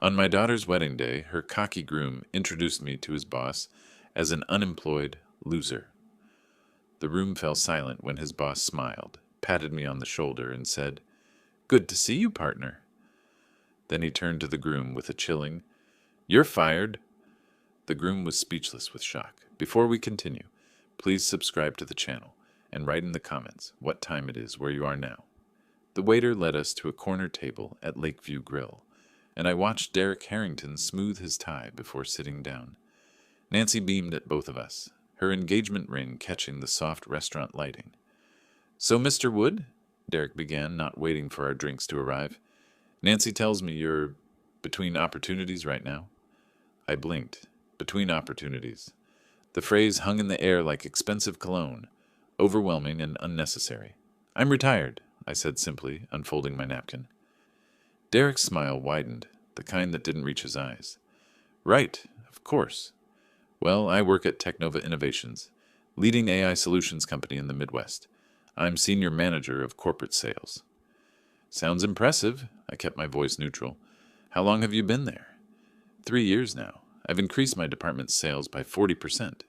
On my daughter's wedding day, her cocky groom introduced me to his boss as an unemployed loser. The room fell silent when his boss smiled, patted me on the shoulder, and said, "Good to see you, partner." Then he turned to the groom with a chilling, "You're fired." The groom was speechless with shock. Before we continue, please subscribe to the channel and write in the comments what time it is where you are now. The waiter led us to a corner table at Lakeview Grill, and I watched Derek Harrington smooth his tie before sitting down. Nancy beamed at both of us, her engagement ring catching the soft restaurant lighting. "So, Mr. Wood," Derek began, not waiting for our drinks to arrive, "Nancy tells me you're between opportunities right now." I blinked. Between opportunities. The phrase hung in the air like expensive cologne, overwhelming and unnecessary. "I'm retired," I said simply, unfolding my napkin. Derek's smile widened, the kind that didn't reach his eyes. "Right, of course. Well, I work at Technova Innovations, leading AI solutions company in the Midwest. I'm senior manager of corporate sales." "Sounds impressive." I kept my voice neutral. "How long have you been there?" 3 years now. I've increased my department's sales by 40%.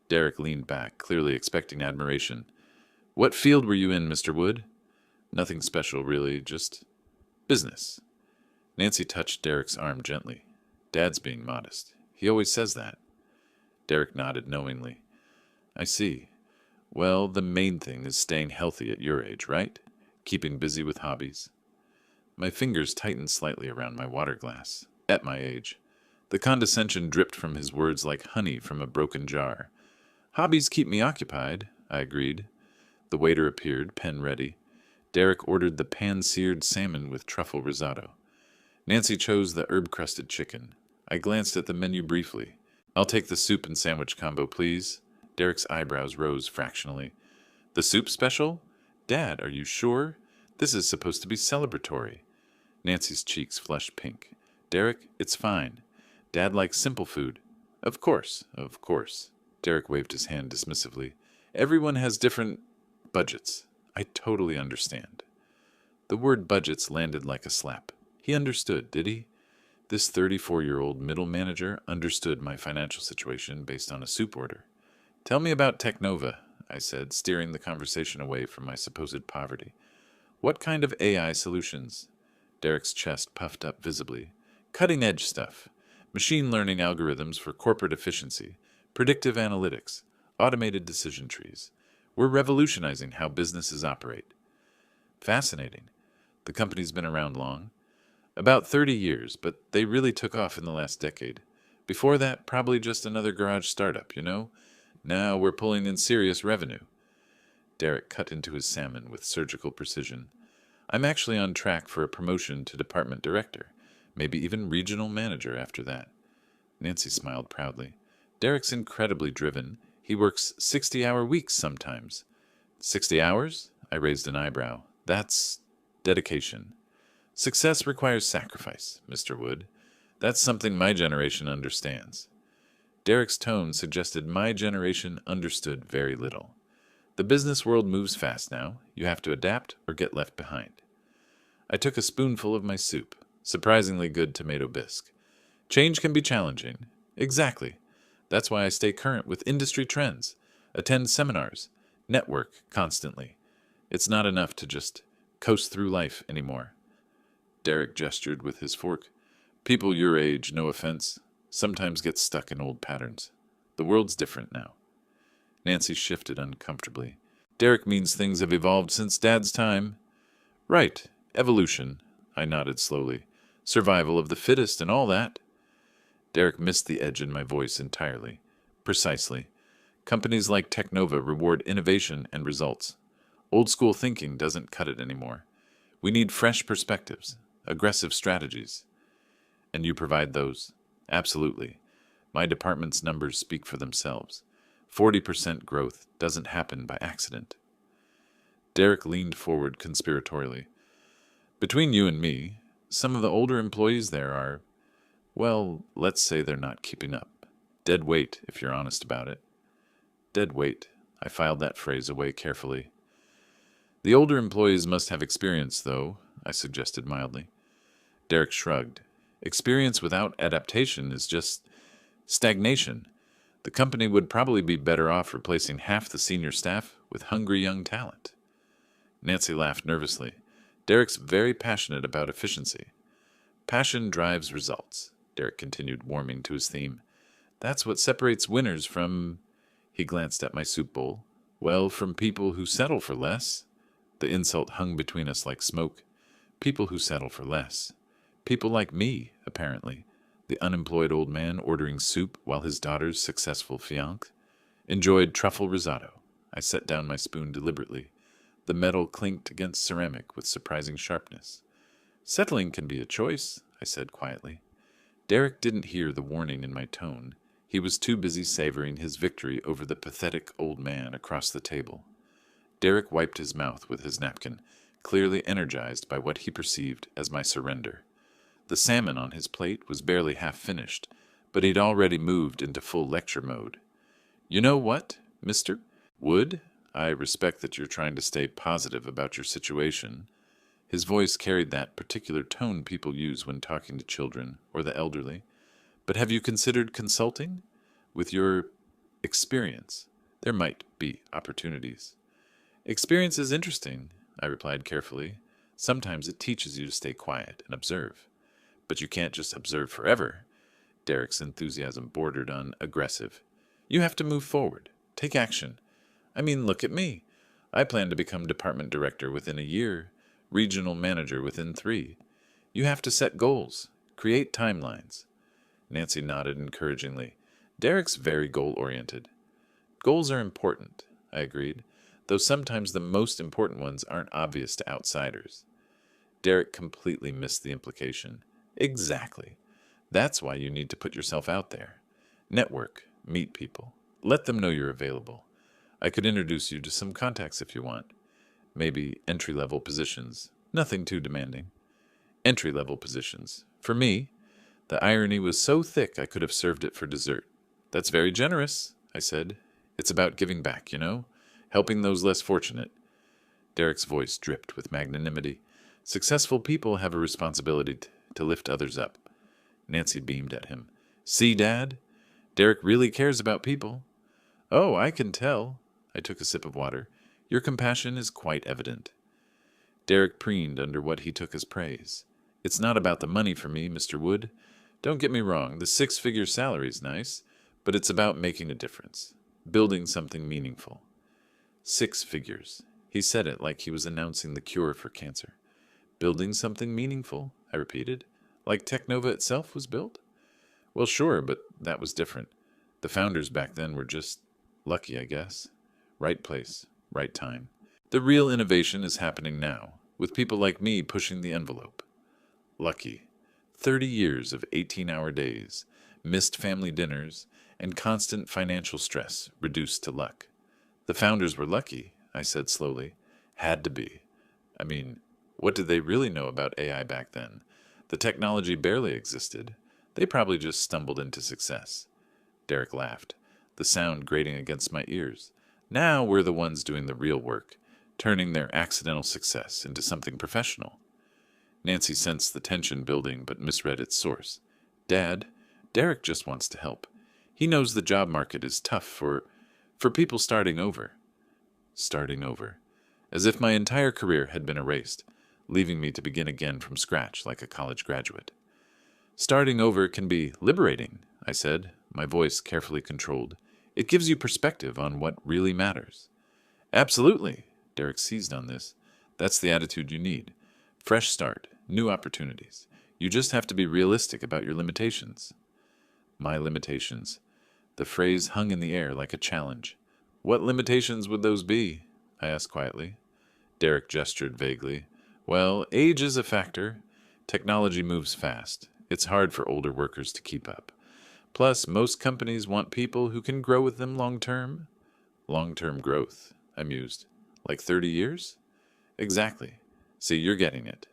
Derek leaned back, clearly expecting admiration. "What field were you in, Mr. Wood?" "Nothing special, really, just business." Nancy touched Derek's arm gently. "Dad's being modest. He always says that." Derek nodded knowingly. "I see. Well, the main thing is staying healthy at your age, right? Keeping busy with hobbies." My fingers tightened slightly around my water glass. At my age. The condescension dripped from his words like honey from a broken jar. "Hobbies keep me occupied," I agreed. The waiter appeared, pen ready. Derek ordered the pan-seared salmon with truffle risotto. Nancy chose the herb-crusted chicken. I glanced at the menu briefly. "I'll take the soup and sandwich combo, please." Derek's eyebrows rose fractionally. "The soup special? Dad, are you sure? This is supposed to be celebratory." Nancy's cheeks flushed pink. "Derek, it's fine. Dad likes simple food." Of course, of course." Derek waved his hand dismissively. "Everyone has different budgets. I totally understand." The word budgets landed like a slap. He understood, did he? This 34-year-old middle manager understood my financial situation based on a soup order. "Tell me about Technova," I said, steering the conversation away from my supposed poverty. "What kind of AI solutions?" Derek's chest puffed up visibly. "Cutting-edge stuff. Machine learning algorithms for corporate efficiency, predictive analytics, automated decision trees. We're revolutionizing how businesses operate." "Fascinating. The company's been around long?" "About 30 years, but they really took off in the last decade. Before that, probably just another garage startup, you know? Now we're pulling in serious revenue." Derek cut into his salmon with surgical precision. "I'm actually on track for a promotion to department director, maybe even regional manager after that." Nancy smiled proudly. "Derek's incredibly driven. He works 60-hour weeks sometimes." 60 hours? I raised an eyebrow. "That's dedication. Success requires sacrifice, Mr. Wood. That's something my generation understands." Derek's tone suggested my generation understood very little. The business world moves fast now. You have to adapt or get left behind. I took a spoonful of my soup, surprisingly good tomato bisque. "Change can be challenging." "Exactly. That's why I stay current with industry trends, attend seminars, network constantly. It's not enough to just coast through life anymore." Derek gestured with his fork. "People your age, no offense, sometimes get stuck in old patterns. The world's different now." Nancy shifted uncomfortably. "Derek means things have evolved since Dad's time." "Right. Evolution." I nodded slowly. "Survival of the fittest and all that." Derek missed the edge in my voice entirely. "Precisely. Companies like Technova reward innovation and results. Old-school thinking doesn't cut it anymore. We need fresh perspectives, aggressive strategies." "And you provide those?" "Absolutely. My department's numbers speak for themselves. 40% growth doesn't happen by accident." Derek leaned forward conspiratorially. "Between you and me, some of the older employees there are, well, let's say they're not keeping up. Dead weight, if you're honest about it." "Dead weight." I filed that phrase away carefully. "The older employees must have experience, though," I suggested mildly. Derek shrugged. Experience without adaptation is just stagnation. The company would probably be better off replacing half the senior staff with hungry young talent. Nancy laughed nervously. Derek's very passionate about efficiency. Passion drives results, Derek continued, warming to his theme. That's what separates winners from... He glanced at my soup bowl. Well, from people who settle for less. The insult hung between us like smoke. People who settle for less. People like me, apparently. The unemployed old man ordering soup while his daughter's successful fiancé enjoyed truffle risotto. I set down my spoon deliberately. The metal clinked against ceramic with surprising sharpness. Settling can be a choice, I said quietly. Derek didn't hear the warning in my tone. He was too busy savoring his victory over the pathetic old man across the table. Derek wiped his mouth with his napkin, clearly energized by what he perceived as my surrender. The salmon on his plate was barely half finished, but he'd already moved into full lecture mode. You know what, Mr. Wood? I respect that you're trying to stay positive about your situation. His voice carried that particular tone people use when talking to children or the elderly. But have you considered consulting? With your experience, there might be opportunities. Experience is interesting, I replied carefully. Sometimes it teaches you to stay quiet and observe. But you can't just observe forever. Derek's enthusiasm bordered on aggressive. You have to move forward. Take action. I mean, look at me. I plan to become department director within a year, regional manager within 3. You have to set goals, create timelines. Nancy nodded encouragingly. Derek's very goal-oriented. Goals are important, I agreed, though sometimes the most important ones aren't obvious to outsiders. Derek completely missed the implication. Exactly. That's why you need to put yourself out there. Network, meet people, let them know you're available. I could introduce you to some contacts if you want. Maybe entry-level positions. Nothing too demanding. Entry-level positions. For me, the irony was so thick I could have served it for dessert. That's very generous, I said. It's about giving back, you know? Helping those less fortunate. Derek's voice dripped with magnanimity. Successful people have a responsibility to lift others up. Nancy beamed at him. See, Dad? Derek really cares about people. Oh, I can tell. I took a sip of water. Your compassion is quite evident. Derek preened under what he took as praise. It's not about the money for me, Mr. Wood. Don't get me wrong, the 6-figure salary's nice, but it's about making a difference, building something meaningful. 6 figures. He said it like he was announcing the cure for cancer. Building something meaningful, I repeated, like Technova itself was built? Well, sure, but that was different. The founders back then were just lucky, I guess. Right place, right time. The real innovation is happening now, with people like me pushing the envelope. Lucky. 30 years of 18-hour days, missed family dinners, and constant financial stress reduced to luck. The founders were lucky, I said slowly. Had to be. I mean, what did they really know about AI back then? The technology barely existed. They probably just stumbled into success. Derek laughed, the sound grating against my ears. Now we're the ones doing the real work, turning their accidental success into something professional. Nancy sensed the tension building but misread its source. Dad, Derek just wants to help. He knows the job market is tough for people starting over. Starting over. As if my entire career had been erased, leaving me to begin again from scratch like a college graduate. Starting over can be liberating, I said, my voice carefully controlled. It gives you perspective on what really matters. Absolutely, Derek seized on this. That's the attitude you need. Fresh start, new opportunities. You just have to be realistic about your limitations. My limitations. The phrase hung in the air like a challenge. What limitations would those be? I asked quietly. Derek gestured vaguely. Well, age is a factor. Technology moves fast. It's hard for older workers to keep up. Plus, most companies want people who can grow with them long-term. Long-term growth, I mused. Like 30 years? Exactly. See, you're getting it.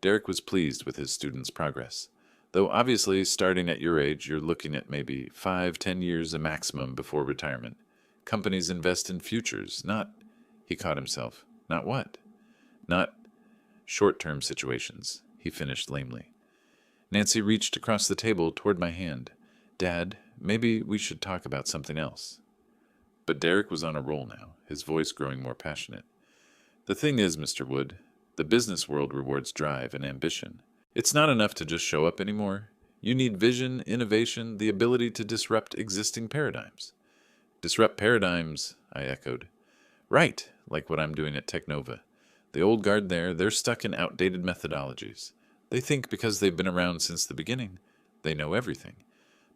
Derek was pleased with his student's progress. Though obviously, starting at your age, you're looking at maybe 5-10 years a maximum before retirement. Companies invest in futures, not... He caught himself. Not what? Not short-term situations, he finished lamely. Nancy reached across the table toward my hand. Dad, maybe we should talk about something else. But Derek was on a roll now, his voice growing more passionate. The thing is, Mr. Wood, the business world rewards drive and ambition. It's not enough to just show up anymore. You need vision, innovation, the ability to disrupt existing paradigms. Disrupt paradigms, I echoed. Right, like what I'm doing at Technova. The old guard there, they're stuck in outdated methodologies. They think because they've been around since the beginning, they know everything.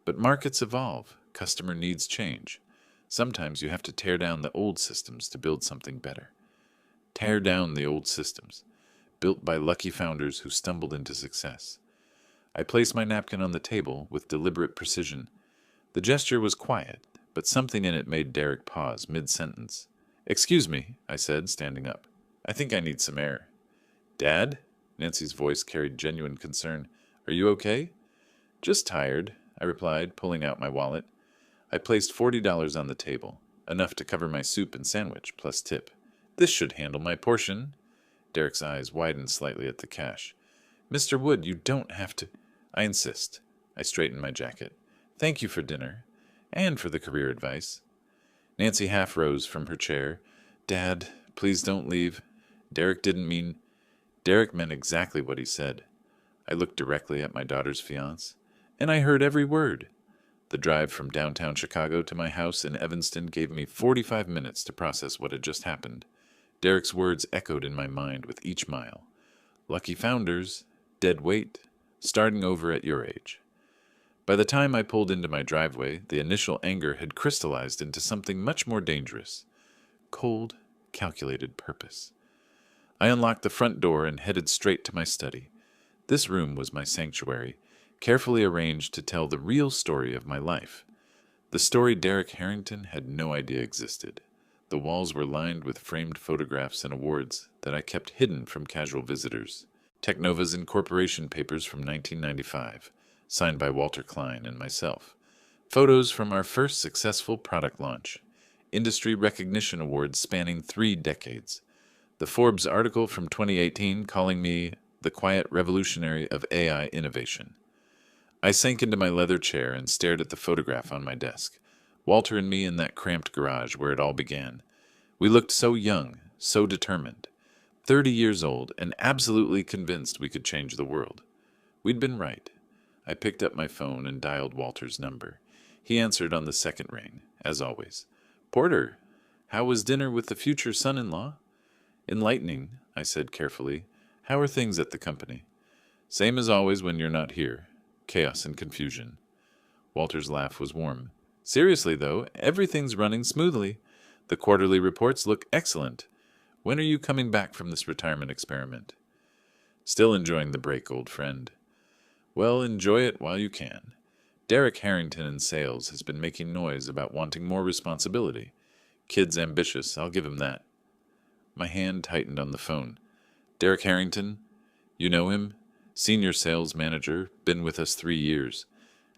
But markets evolve, customer needs change. Sometimes you have to tear down the old systems to build something better. Tear down the old systems, built by lucky founders who stumbled into success. I placed my napkin on the table with deliberate precision. The gesture was quiet, but something in it made Derek pause mid-sentence. Excuse me, I said, standing up. I think I need some air. Dad? Nancy's voice carried genuine concern. Are you okay? Just tired, I replied, pulling out my wallet. I placed $40 on the table, enough to cover my soup and sandwich, plus tip. This should handle my portion. Derek's eyes widened slightly at the cash. Mr. Wood, you don't have to. I insist. I straightened my jacket. Thank you for dinner, and for the career advice. Nancy half rose from her chair. Dad, please don't leave. Derek meant exactly what he said. I looked directly at my daughter's fiancé, and I heard every word. The drive from downtown Chicago to my house in Evanston gave me 45 minutes to process what had just happened. Derek's words echoed in my mind with each mile. Lucky founders, dead weight, starting over at your age. By the time I pulled into my driveway, the initial anger had crystallized into something much more dangerous. Cold, calculated purpose. I unlocked the front door and headed straight to my study. This room was my sanctuary, carefully arranged to tell the real story of my life. The story Derek Harrington had no idea existed. The walls were lined with framed photographs and awards that I kept hidden from casual visitors. Technova's incorporation papers from 1995, signed by Walter Klein and myself. Photos from our first successful product launch. Industry recognition awards spanning 3 decades. The Forbes article from 2018 calling me the quiet revolutionary of AI innovation. I sank into my leather chair and stared at the photograph on my desk. Walter and me in that cramped garage where it all began. We looked so young, so determined. 30 years old and absolutely convinced we could change the world. We'd been right. I picked up my phone and dialed Walter's number. He answered on the second ring, as always. Porter, how was dinner with the future son-in-law? Enlightening, I said carefully. How are things at the company? Same as always when you're not here. Chaos and confusion. Walter's laugh was warm. Seriously, though, everything's running smoothly. The quarterly reports look excellent. When are you coming back from this retirement experiment? Still enjoying the break, old friend. Well, enjoy it while you can. Derek Harrington in sales has been making noise about wanting more responsibility. Kid's ambitious, I'll give him that. My hand tightened on the phone. Derek Harrington? You know him? Senior sales manager, been with us 3 years.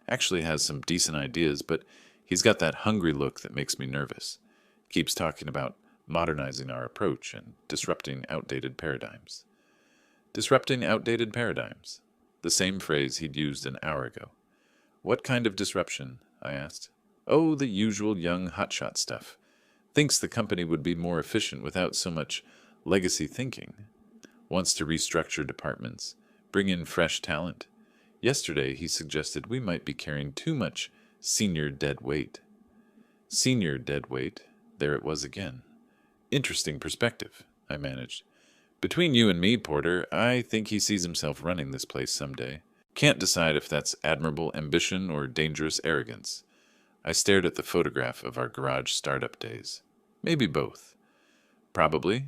Actually has some decent ideas, but he's got that hungry look that makes me nervous. Keeps talking about modernizing our approach and disrupting outdated paradigms. Disrupting outdated paradigms. The same phrase he'd used an hour ago. What kind of disruption? I asked. Oh, the usual young hotshot stuff. Thinks the company would be more efficient without so much legacy thinking. Wants to restructure departments, bring in fresh talent. Yesterday he suggested we might be carrying too much senior dead weight. Senior dead weight, there it was again. Interesting perspective, I managed. Between you and me, Porter, I think he sees himself running this place someday. Can't decide if that's admirable ambition or dangerous arrogance. I stared at the photograph of our garage startup days. Maybe both. Probably.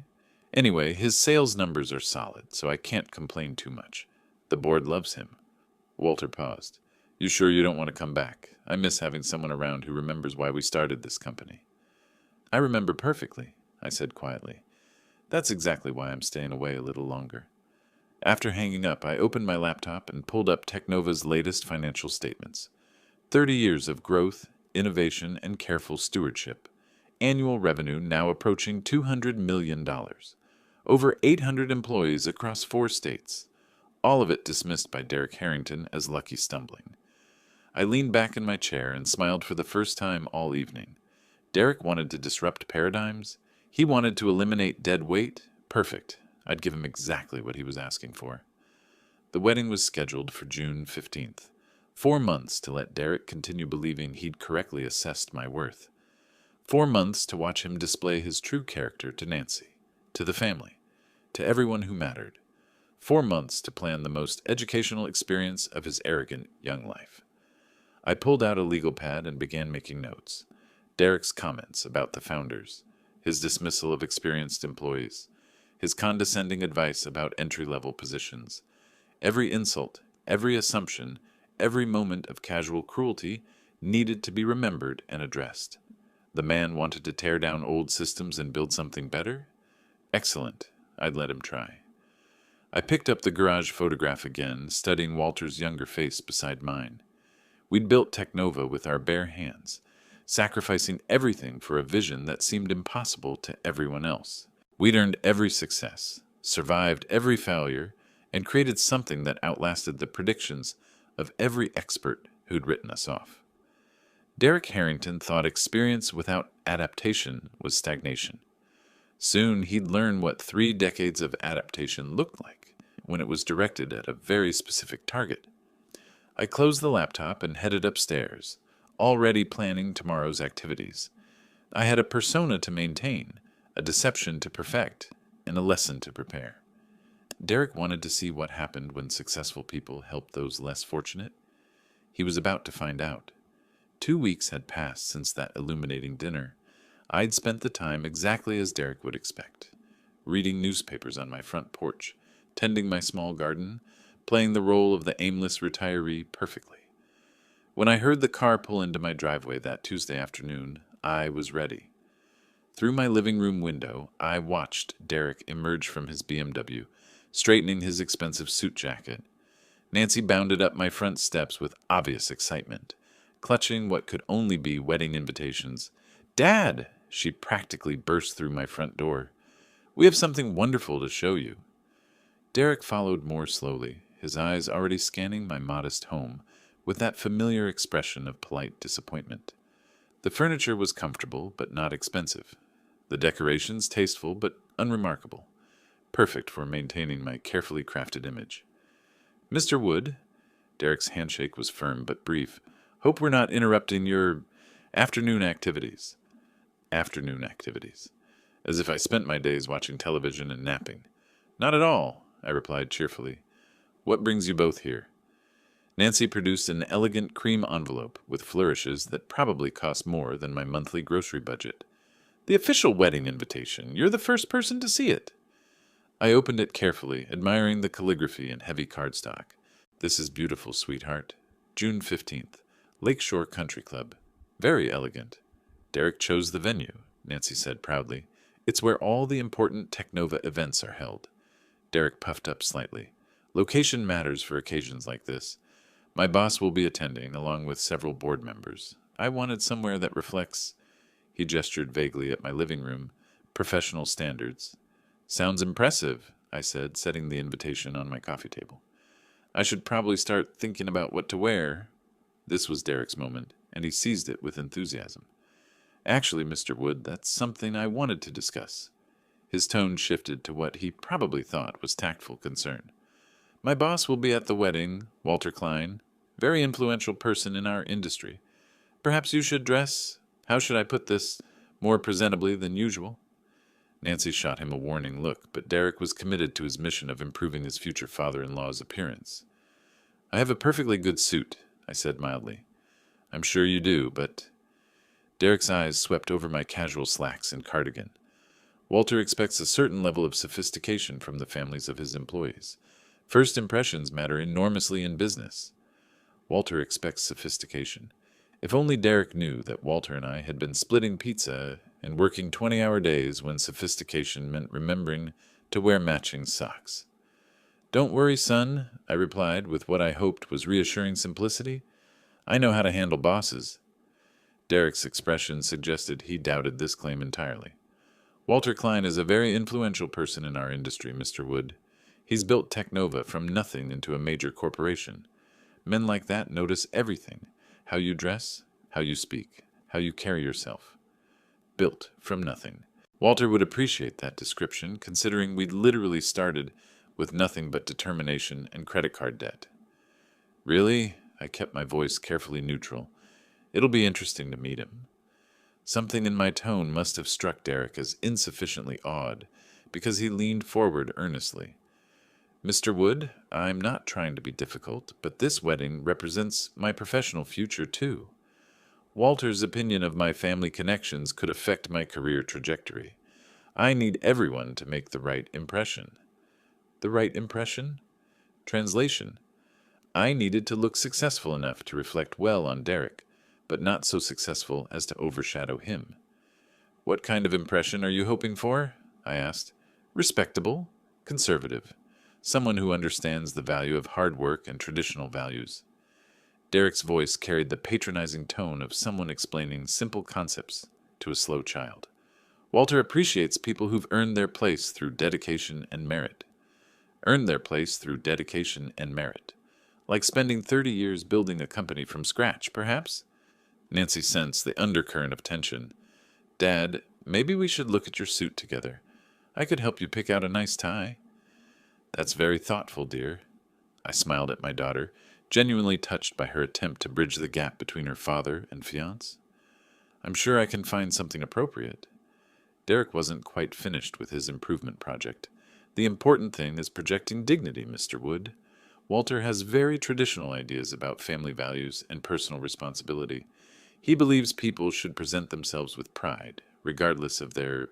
Anyway, his sales numbers are solid, so I can't complain too much. The board loves him. Walter paused. You sure you don't want to come back? I miss having someone around who remembers why we started this company. I remember perfectly, I said quietly. That's exactly why I'm staying away a little longer. After hanging up, I opened my laptop and pulled up Technova's latest financial statements. 30 years of growth, innovation, and careful stewardship. Annual revenue now approaching $200 million. Over 800 employees across 4 states. all of it dismissed by Derek Harrington as lucky stumbling. I leaned back in my chair and smiled for the first time all evening. Derek wanted to disrupt paradigms. He wanted to eliminate dead weight. Perfect. I'd give him exactly what he was asking for. The wedding was scheduled for June 15th. 4 months to let Derek continue believing he'd correctly assessed my worth. 4 months to watch him display his true character to Nancy, to the family, to everyone who mattered. 4 months to plan the most educational experience of his arrogant young life. I pulled out a legal pad and began making notes. Derek's comments about the founders, his dismissal of experienced employees, his condescending advice about entry-level positions. Every insult, every assumption, every moment of casual cruelty needed to be remembered and addressed. The man wanted to tear down old systems and build something better? Excellent. I'd let him try. I picked up the garage photograph again, studying Walter's younger face beside mine. We'd built Technova with our bare hands, sacrificing everything for a vision that seemed impossible to everyone else. We'd earned every success, survived every failure, and created something that outlasted the predictions of every expert who'd written us off. Derek Harrington thought experience without adaptation was stagnation. Soon he'd learn what 3 decades of adaptation looked like when it was directed at a very specific target. I closed the laptop and headed upstairs, already planning tomorrow's activities. I had a persona to maintain, a deception to perfect, and a lesson to prepare. Derek wanted to see what happened when successful people helped those less fortunate. He was about to find out. 2 weeks had passed since that illuminating dinner. I'd spent the time exactly as Derek would expect, reading newspapers on my front porch, tending my small garden, playing the role of the aimless retiree perfectly. When I heard the car pull into my driveway that Tuesday afternoon, I was ready. Through my living room window, I watched Derek emerge from his BMW, straightening his expensive suit jacket. Nancy bounded up my front steps with obvious excitement, clutching what could only be wedding invitations. "Dad!" She practically burst through my front door. "We have something wonderful to show you." Derek followed more slowly, his eyes already scanning my modest home with that familiar expression of polite disappointment. The furniture was comfortable but not expensive. The decorations tasteful but unremarkable, perfect for maintaining my carefully crafted image. "Mr. Wood," Derek's handshake was firm but brief, "hope we're not interrupting your afternoon activities." Afternoon activities. As if I spent my days watching television and napping. "Not at all," I replied cheerfully. "What brings you both here?" Nancy produced an elegant cream envelope with flourishes that probably cost more than my monthly grocery budget. "The official wedding invitation. You're the first person to see it." I opened it carefully, admiring the calligraphy and heavy cardstock. "This is beautiful, sweetheart. June 15th. Lakeshore Country Club. Very elegant." "Derek chose the venue," Nancy said proudly. "It's where all the important Technova events are held." Derek puffed up slightly. "Location matters for occasions like this. My boss will be attending, along with several board members. I wanted somewhere that reflects," he gestured vaguely at my living room, "professional standards." "Sounds impressive," I said, setting the invitation on my coffee table. "I should probably start thinking about what to wear." This was Derek's moment, and he seized it with enthusiasm. "Actually, Mr. Wood, that's something I wanted to discuss." His tone shifted to what he probably thought was tactful concern. "My boss will be at the wedding, Walter Klein, very influential person in our industry. Perhaps you should dress, how should I put this, more presentably than usual." Nancy shot him a warning look, but Derek was committed to his mission of improving his future father-in-law's appearance. "I have a perfectly good suit," I said mildly. "I'm sure you do, but—" Derek's eyes swept over my casual slacks and cardigan. "Walter expects a certain level of sophistication from the families of his employees. First impressions matter enormously in business." Walter expects sophistication. If only Derek knew that Walter and I had been splitting pizza and working 20-hour days when sophistication meant remembering to wear matching socks. "Don't worry, son," I replied with what I hoped was reassuring simplicity. "I know how to handle bosses." Derek's expression suggested he doubted this claim entirely. "Walter Klein is a very influential person in our industry, Mr. Wood. He's built Technova from nothing into a major corporation. Men like that notice everything: how you dress, how you speak, how you carry yourself. Built from nothing. Walter would appreciate that description, considering we'd literally started with nothing but determination and credit card debt. Really? I kept my voice carefully neutral. It'll be interesting to meet him. Something in my tone must have struck Derek as insufficiently odd, because he leaned forward earnestly. Mr. Wood, I'm not trying to be difficult, but this wedding represents my professional future, too. Walter's opinion of my family connections could affect my career trajectory. I need everyone to make the right impression. The right impression? Translation. I needed to look successful enough to reflect well on Derek, but not so successful as to overshadow him. What kind of impression are you hoping for? I asked. Respectable, conservative, someone who understands the value of hard work and traditional values. Derek's voice carried the patronizing tone of someone explaining simple concepts to a slow child. Walter appreciates people who've earned their place through dedication and merit. Earned their place through dedication and merit. Like spending 30 years building a company from scratch, perhaps? Nancy sensed the undercurrent of tension. Dad, maybe we should look at your suit together. I could help you pick out a nice tie. That's very thoughtful, dear. I smiled at my daughter, genuinely touched by her attempt to bridge the gap between her father and fiancé. I'm sure I can find something appropriate. Derek wasn't quite finished with his improvement project. The important thing is projecting dignity, Mr. Wood. Walter has very traditional ideas about family values and personal responsibility. He believes people should present themselves with pride, regardless of their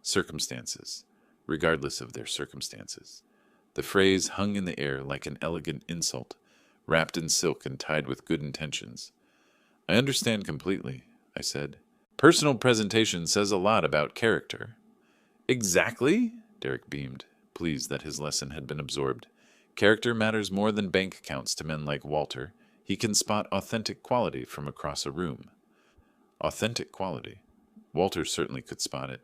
circumstances. Regardless of their circumstances. The phrase hung in the air like an elegant insult, wrapped in silk and tied with good intentions. I understand completely, I said. Personal presentation says a lot about character. Exactly, Derek beamed, pleased that his lesson had been absorbed. Character matters more than bank accounts to men like Walter. He can spot authentic quality from across a room. Authentic quality. Walter certainly could spot it.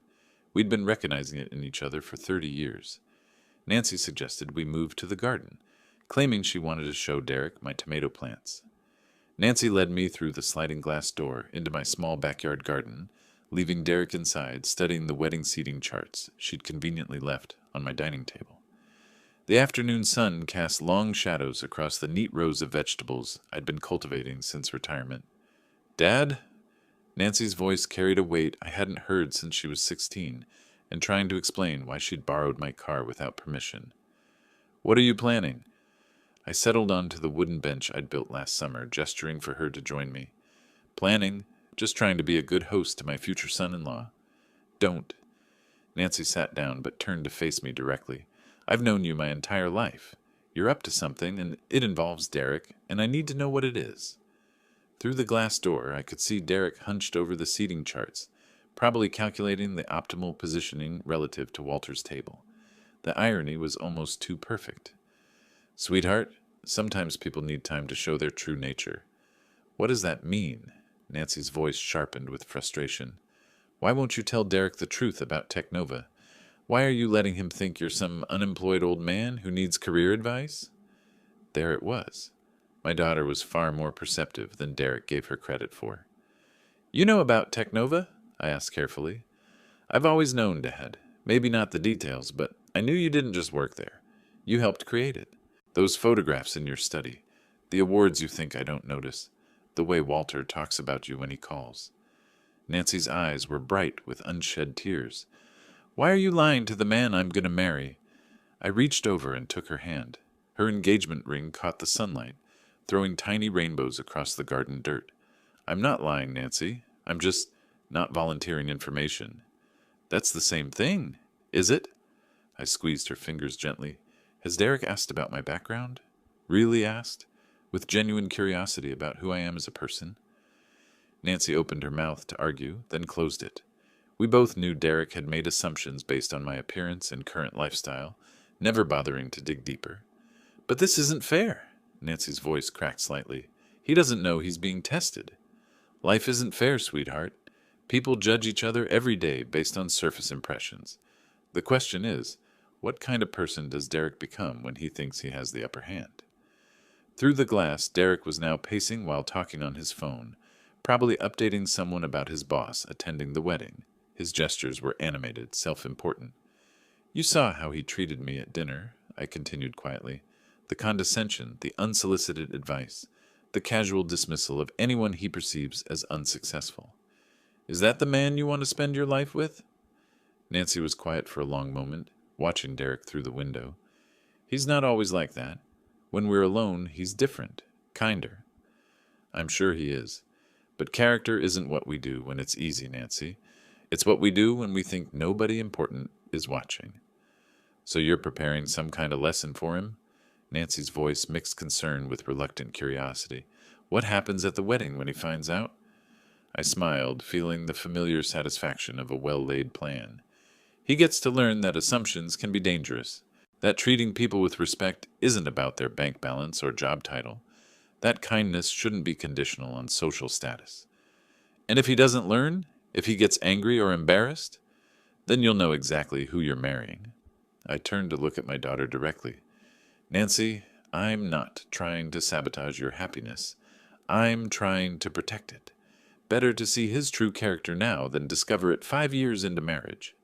We'd been recognizing it in each other for 30 years. Nancy suggested we move to the garden, claiming she wanted to show Derek my tomato plants. Nancy led me through the sliding glass door into my small backyard garden, leaving Derek inside studying the wedding seating charts she'd conveniently left on my dining table. The afternoon sun cast long shadows across the neat rows of vegetables I'd been cultivating since retirement. Dad? Nancy's voice carried a weight I hadn't heard since she was 16, and trying to explain why she'd borrowed my car without permission. What are you planning? I settled onto the wooden bench I'd built last summer, gesturing for her to join me. Planning, just trying to be a good host to my future son-in-law. Don't. Nancy sat down but turned to face me directly. I've known you my entire life. You're up to something, and it involves Derek, and I need to know what it is. Through the glass door, I could see Derek hunched over the seating charts, probably calculating the optimal positioning relative to Walter's table. The irony was almost too perfect. Sweetheart, sometimes people need time to show their true nature. What does that mean? Nancy's voice sharpened with frustration. Why won't you tell Derek the truth about Technova? Why are you letting him think you're some unemployed old man who needs career advice? There it was. My daughter was far more perceptive than Derek gave her credit for. You know about Technova? I asked carefully. I've always known, Dad. Maybe not the details, but I knew you didn't just work there. You helped create it. Those photographs in your study. The awards you think I don't notice. The way Walter talks about you when he calls. Nancy's eyes were bright with unshed tears. Why are you lying to the man I'm going to marry? I reached over and took her hand. Her engagement ring caught the sunlight, throwing tiny rainbows across the garden dirt. I'm not lying, Nancy. I'm just not volunteering information. That's the same thing, is it? I squeezed her fingers gently. Has Derek asked about my background? Really asked? With genuine curiosity about who I am as a person? Nancy opened her mouth to argue, then closed it. We both knew Derek had made assumptions based on my appearance and current lifestyle, never bothering to dig deeper. But this isn't fair. Nancy's voice cracked slightly. He doesn't know he's being tested. Life isn't fair, sweetheart. People judge each other every day based on surface impressions. The question is, What kind of person does Derek become when he thinks he has the upper hand? Through the glass, Derek was now pacing while talking on his phone, probably updating someone about his boss attending the wedding. His gestures were animated, self-important. You saw how he treated me at dinner, I continued quietly. The condescension, the unsolicited advice, the casual dismissal of anyone he perceives as unsuccessful. Is that the man you want to spend your life with? Nancy was quiet for a long moment, watching Derek through the window. He's not always like that. When we're alone, he's different, kinder. I'm sure he is. But character isn't what we do when it's easy, Nancy. It's what we do when we think nobody important is watching. So you're preparing some kind of lesson for him? Nancy's voice mixed concern with reluctant curiosity. What happens at the wedding when he finds out? I smiled, feeling the familiar satisfaction of a well-laid plan. He gets to learn that assumptions can be dangerous, that treating people with respect isn't about their bank balance or job title, that kindness shouldn't be conditional on social status. And if he doesn't learn, if he gets angry or embarrassed, then you'll know exactly who you're marrying. I turned to look at my daughter directly. Nancy, I'm not trying to sabotage your happiness. I'm trying to protect it. Better to see his true character now than discover it 5 years into marriage.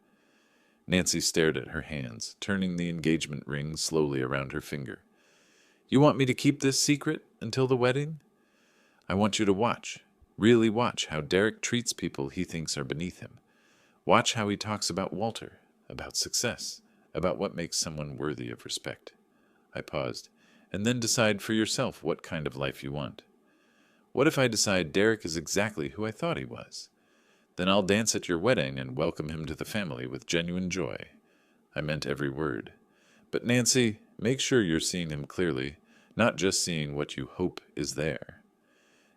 Nancy stared at her hands, turning the engagement ring slowly around her finger. You want me to keep this secret until the wedding? I want you to watch, really watch how Derek treats people he thinks are beneath him. Watch how he talks about Walter, about success, about what makes someone worthy of respect. I paused, and then decide for yourself what kind of life you want. What if I decide Derek is exactly who I thought he was? Then I'll dance at your wedding and welcome him to the family with genuine joy. I meant every word. But Nancy, make sure you're seeing him clearly, not just seeing what you hope is there.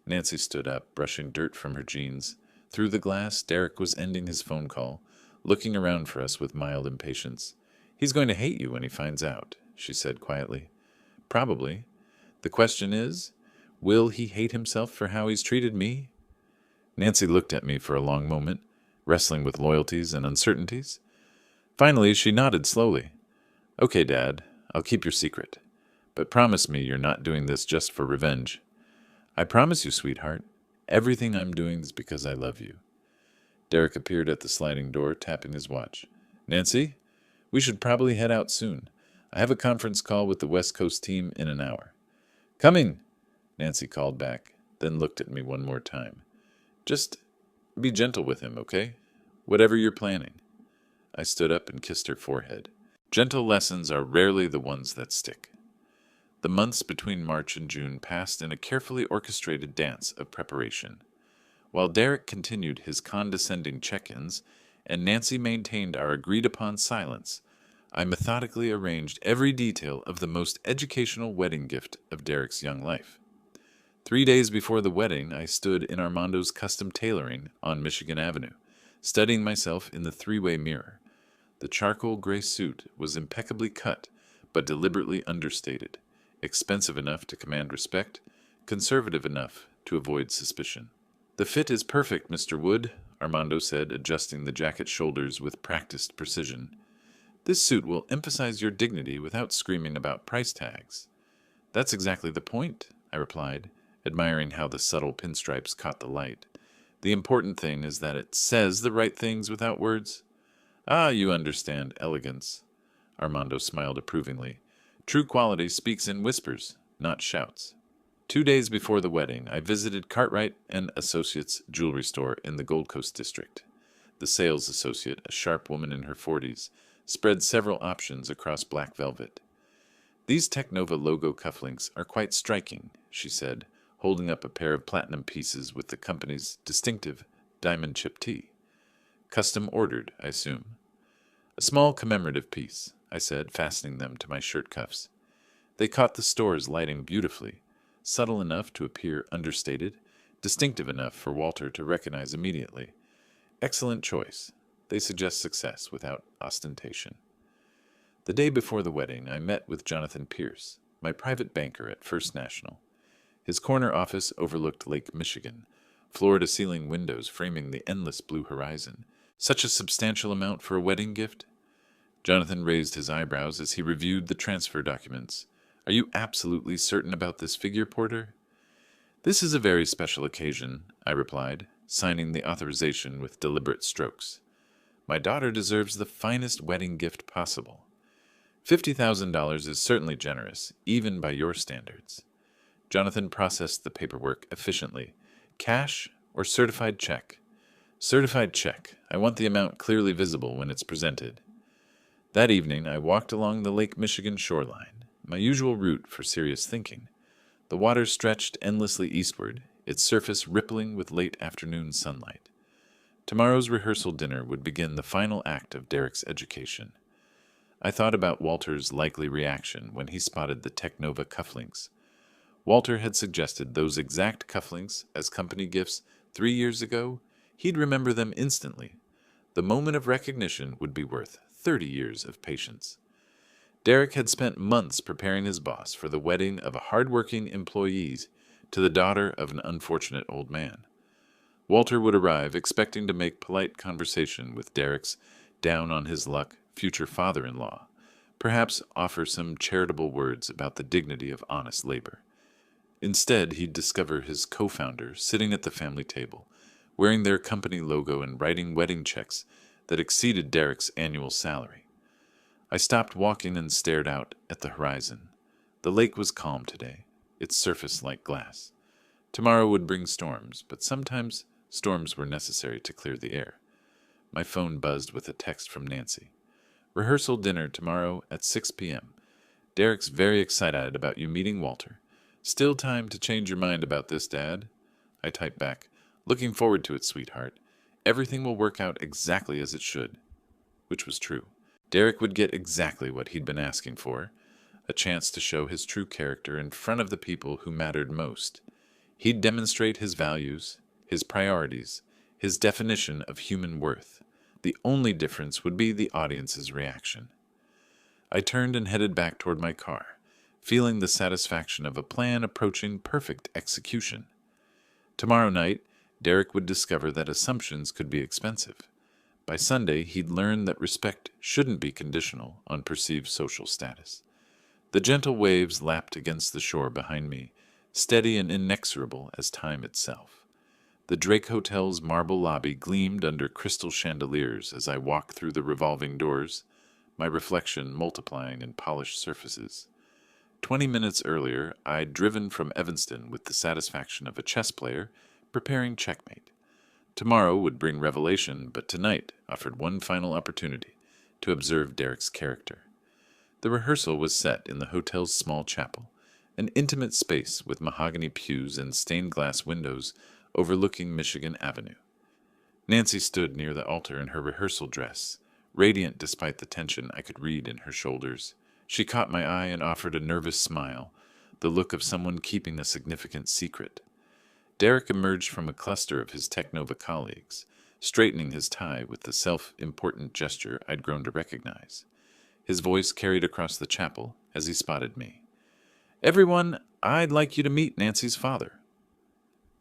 Nancy stood up, brushing dirt from her jeans. Through the glass, Derek was ending his phone call, looking around for us with mild impatience. He's going to hate you when he finds out, she said quietly. Probably. The question is, will he hate himself for how he's treated me? Nancy looked at me for a long moment, wrestling with loyalties and uncertainties. Finally, she nodded slowly. Okay, Dad, I'll keep your secret. But promise me you're not doing this just for revenge. I promise you, sweetheart. Everything I'm doing is because I love you. Derek appeared at the sliding door, tapping his watch. Nancy, we should probably head out soon. I have a conference call with the West Coast team in an hour. Coming, Nancy called back, then looked at me one more time. Just be gentle with him, okay? Whatever you're planning. I stood up and kissed her forehead. Gentle lessons are rarely the ones that stick. The months between March and June passed in a carefully orchestrated dance of preparation. While Derek continued his condescending check-ins and Nancy maintained our agreed-upon silence, I methodically arranged every detail of the most educational wedding gift of Derek's young life. 3 days before the wedding, I stood in Armando's custom tailoring on Michigan Avenue, studying myself in the three-way mirror. The charcoal gray suit was impeccably cut, but deliberately understated, expensive enough to command respect, conservative enough to avoid suspicion. The fit is perfect, Mr. Wood, Armando said, adjusting the jacket's shoulders with practiced precision. This suit will emphasize your dignity without screaming about price tags. That's exactly the point, I replied, admiring how the subtle pinstripes caught the light. The important thing is that it says the right things without words. Ah, you understand elegance. Armando smiled approvingly. True quality speaks in whispers, not shouts. 2 days before the wedding, I visited Cartwright and Associates jewelry store in the Gold Coast district. The sales associate, a sharp woman in her 40s, spread several options across black velvet. These Technova logo cufflinks are quite striking, she said, holding up a pair of platinum pieces with the company's distinctive diamond chip T. Custom ordered, I assume. A small commemorative piece, I said, fastening them to my shirt cuffs. They caught the store's lighting beautifully, subtle enough to appear understated, distinctive enough for Walter to recognize immediately. Excellent choice. They suggest success without ostentation. The day before the wedding, I met with Jonathan Pierce, my private banker at First National. His corner office overlooked Lake Michigan, floor-to-ceiling windows framing the endless blue horizon. Such a substantial amount for a wedding gift? Jonathan raised his eyebrows as he reviewed the transfer documents. Are you absolutely certain about this figure, Porter? This is a very special occasion, I replied, signing the authorization with deliberate strokes. My daughter deserves the finest wedding gift possible. $50,000 is certainly generous, even by your standards. Jonathan processed the paperwork efficiently. Cash or certified check? Certified check. I want the amount clearly visible when it's presented. That evening, I walked along the Lake Michigan shoreline, my usual route for serious thinking. The water stretched endlessly eastward, its surface rippling with late afternoon sunlight. Tomorrow's rehearsal dinner would begin the final act of Derek's education. I thought about Walter's likely reaction when he spotted the Technova cufflinks. Walter had suggested those exact cufflinks as company gifts 3 years ago. He'd remember them instantly. The moment of recognition would be worth 30 years of patience. Derek had spent months preparing his boss for the wedding of a hard-working employee to the daughter of an unfortunate old man. Walter would arrive expecting to make polite conversation with Derek's down-on-his-luck future father-in-law, perhaps offer some charitable words about the dignity of honest labor. Instead, he'd discover his co-founder sitting at the family table, wearing their company logo and writing wedding checks that exceeded Derek's annual salary. I stopped walking and stared out at the horizon. The lake was calm today, its surface like glass. Tomorrow would bring storms, but sometimes storms were necessary to clear the air. My phone buzzed with a text from Nancy. Rehearsal dinner tomorrow at 6 p.m. Derek's very excited about you meeting Walter. Still time to change your mind about this, Dad? I typed back, looking forward to it, sweetheart. Everything will work out exactly as it should. Which was true. Derek would get exactly what he'd been asking for, a chance to show his true character in front of the people who mattered most. He'd demonstrate his values, his priorities, his definition of human worth. The only difference would be the audience's reaction. I turned and headed back toward my car, feeling the satisfaction of a plan approaching perfect execution. Tomorrow night, Derek would discover that assumptions could be expensive. By Sunday, he'd learn that respect shouldn't be conditional on perceived social status. The gentle waves lapped against the shore behind me, steady and inexorable as time itself. The Drake Hotel's marble lobby gleamed under crystal chandeliers as I walked through the revolving doors, my reflection multiplying in polished surfaces. 20 minutes earlier, I'd driven from Evanston with the satisfaction of a chess player preparing checkmate. Tomorrow would bring revelation, but tonight offered one final opportunity to observe Derek's character. The rehearsal was set in the hotel's small chapel, an intimate space with mahogany pews and stained glass windows overlooking Michigan Avenue. Nancy stood near the altar in her rehearsal dress, radiant despite the tension I could read in her shoulders. She caught my eye and offered a nervous smile, the look of someone keeping a significant secret. Derek emerged from a cluster of his Technova colleagues, straightening his tie with the self-important gesture I'd grown to recognize. His voice carried across the chapel as he spotted me. "Everyone, I'd like you to meet Nancy's father."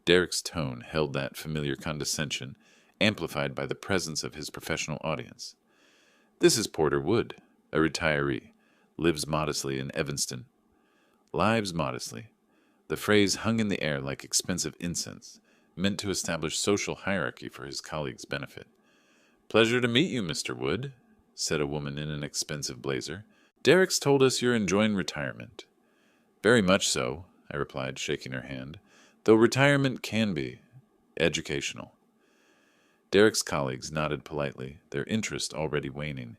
Derek's tone held that familiar condescension, amplified by the presence of his professional audience. "This is Porter Wood, a retiree, lives modestly in Evanston." Lives modestly. The phrase hung in the air like expensive incense, meant to establish social hierarchy for his colleagues' benefit. "Pleasure to meet you, Mr. Wood," said a woman in an expensive blazer. "Derek's told us you're enjoying retirement." "Very much so," I replied, shaking her hand, "though retirement can be educational." Derek's colleagues nodded politely, their interest already waning.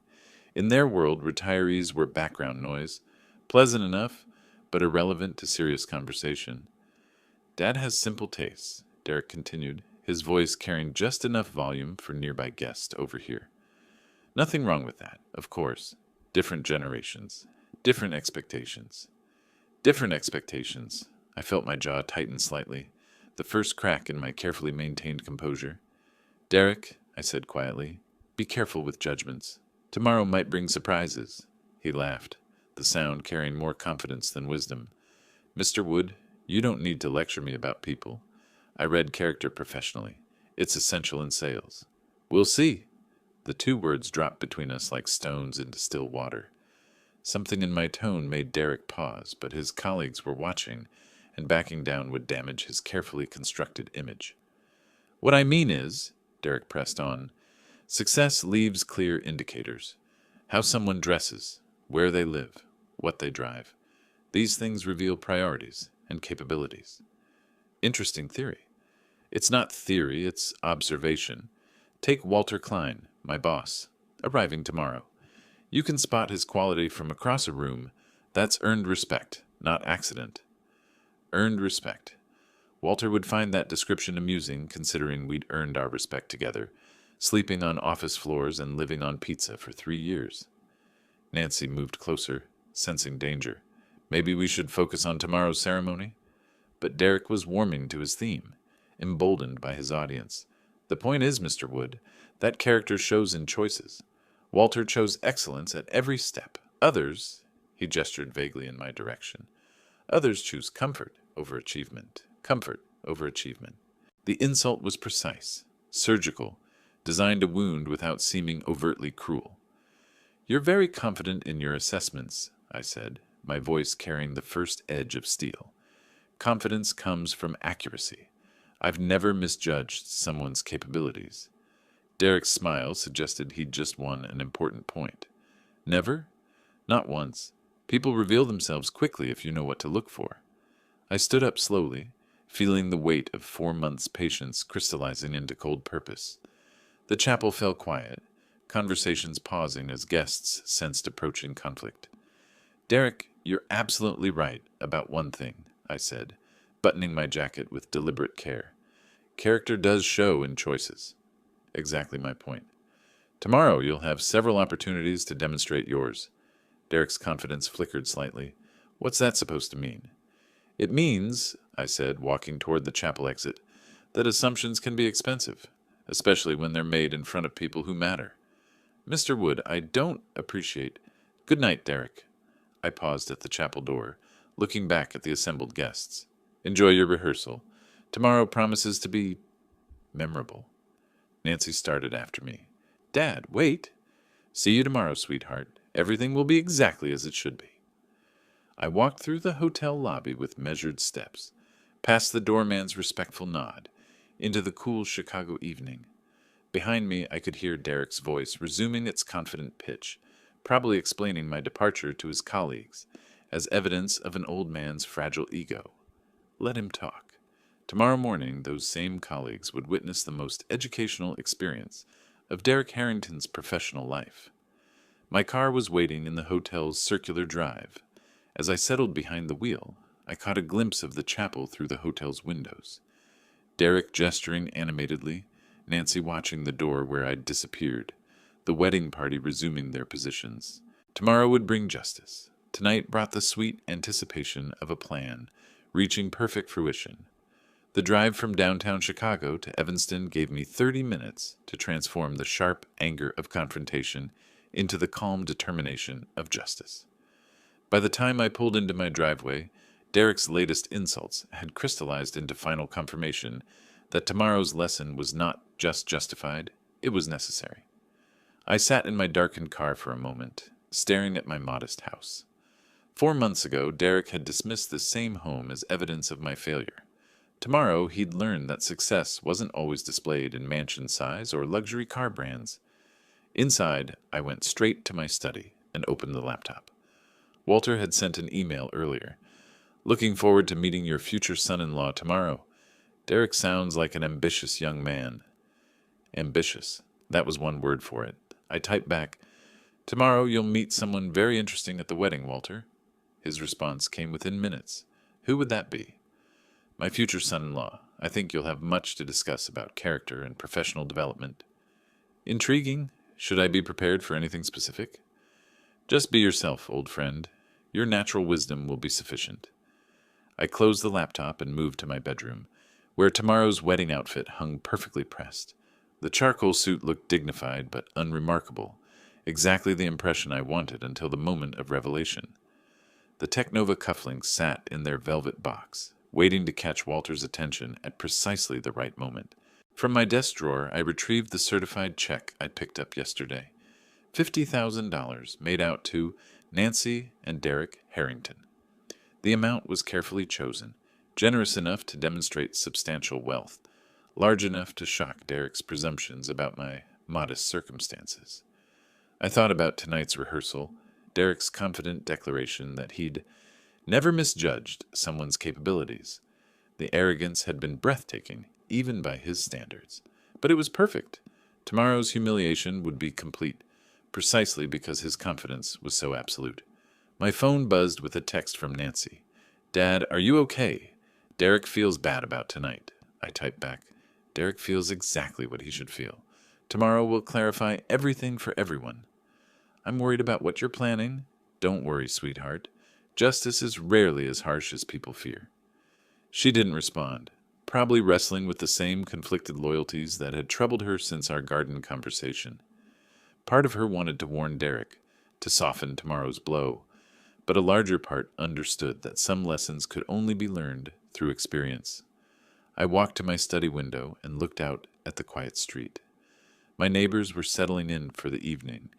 In their world, retirees were background noise, pleasant enough, but irrelevant to serious conversation. "Dad has simple tastes," Derek continued, his voice carrying just enough volume for nearby guests to overhear. "Nothing wrong with that, of course. Different generations, different expectations." Different expectations. I felt my jaw tighten slightly, the first crack in my carefully maintained composure. "Derek," I said quietly, "be careful with judgments. Tomorrow might bring surprises." He laughed, the sound carrying more confidence than wisdom. "Mr. Wood, you don't need to lecture me about people. I read character professionally. It's essential in sales." "We'll see." The two words dropped between us like stones into still water. Something in my tone made Derek pause, but his colleagues were watching, and backing down would damage his carefully constructed image. What I mean is, Derek pressed on, success leaves clear indicators. How someone dresses, where they live, what they drive. These things reveal priorities and capabilities. Interesting theory. It's not theory, it's observation. Take Walter Klein, my boss, arriving tomorrow. You can spot his quality from across a room. That's earned respect, not accident. Earned respect. Walter would find that description amusing, considering we'd earned our respect together, sleeping on office floors and living on pizza for 3 years. Nancy moved closer, sensing danger. Maybe we should focus on tomorrow's ceremony? But Derek was warming to his theme, emboldened by his audience. The point is, Mr. Wood, that character shows in choices. Walter chose excellence at every step. Others, he gestured vaguely in my direction, others choose comfort over achievement. Comfort over achievement. The insult was precise, surgical, designed to wound without seeming overtly cruel. You're very confident in your assessments, I said, my voice carrying the first edge of steel. Confidence comes from accuracy. I've never misjudged someone's capabilities. Derek's smile suggested he'd just won an important point. Never? Not once. People reveal themselves quickly if you know what to look for. I stood up slowly, feeling the weight of 4 months' patience crystallizing into cold purpose. The chapel fell quiet, conversations pausing as guests sensed approaching conflict. Derek, you're absolutely right about one thing, I said, buttoning my jacket with deliberate care. Character does show in choices. Exactly my point. Tomorrow you'll have several opportunities to demonstrate yours. Derek's confidence flickered slightly. What's that supposed to mean? It means, I said, walking toward the chapel exit, that assumptions can be expensive, especially when they're made in front of people who matter. Mr. Wood, I don't appreciate... Good night, Derek. I paused at the chapel door, looking back at the assembled guests. Enjoy your rehearsal. Tomorrow promises to be... memorable. Nancy started after me. Dad, wait. See you tomorrow, sweetheart. Everything will be exactly as it should be. I walked through the hotel lobby with measured steps, past the doorman's respectful nod, into the cool Chicago evening. Behind me, I could hear Derek's voice resuming its confident pitch, probably explaining my departure to his colleagues, as evidence of an old man's fragile ego. Let him talk. Tomorrow morning, those same colleagues would witness the most educational experience of Derek Harrington's professional life. My car was waiting in the hotel's circular drive. As I settled behind the wheel, I caught a glimpse of the chapel through the hotel's windows. Derek gesturing animatedly, Nancy watching the door where I'd disappeared, the wedding party resuming their positions. Tomorrow would bring justice. Tonight brought the sweet anticipation of a plan, reaching perfect fruition. The drive from downtown Chicago to Evanston gave me 30 minutes to transform the sharp anger of confrontation into the calm determination of justice. By the time I pulled into my driveway, Derek's latest insults had crystallized into final confirmation that tomorrow's lesson was not just justified, it was necessary. I sat in my darkened car for a moment, staring at my modest house. 4 months ago, Derek had dismissed this same home as evidence of my failure. Tomorrow, he'd learn that success wasn't always displayed in mansion size or luxury car brands. Inside, I went straight to my study and opened the laptop. Walter had sent an email earlier. Looking forward to meeting your future son-in-law tomorrow. Derek sounds like an ambitious young man. Ambitious. That was one word for it. I typed back, Tomorrow you'll meet someone very interesting at the wedding, Walter. His response came within minutes. Who would that be? My future son-in-law. I think you'll have much to discuss about character and professional development. Intriguing. Should I be prepared for anything specific? Just be yourself, old friend. Your natural wisdom will be sufficient. I closed the laptop and moved to my bedroom, where tomorrow's wedding outfit hung perfectly pressed. The charcoal suit looked dignified but unremarkable, exactly the impression I wanted until the moment of revelation. The Technova cufflinks sat in their velvet box, waiting to catch Walter's attention at precisely the right moment. From my desk drawer, I retrieved the certified check I picked up yesterday. $50,000 made out to Nancy and Derek Harrington. The amount was carefully chosen, generous enough to demonstrate substantial wealth, large enough to shock Derek's presumptions about my modest circumstances. I thought about tonight's rehearsal, Derek's confident declaration that he'd never misjudged someone's capabilities. The arrogance had been breathtaking, even by his standards. But it was perfect. Tomorrow's humiliation would be complete, precisely because his confidence was so absolute. My phone buzzed with a text from Nancy. "Dad, are you okay? Derek feels bad about tonight." I typed back. "Derek feels exactly what he should feel. Tomorrow will clarify everything for everyone. I'm worried about what you're planning." "Don't worry, sweetheart. Justice is rarely as harsh as people fear." She didn't respond, probably wrestling with the same conflicted loyalties that had troubled her since our garden conversation. Part of her wanted to warn Derek, to soften tomorrow's blow, but a larger part understood that some lessons could only be learned through experience. I walked to my study window and looked out at the quiet street. My neighbors were settling in for the evening,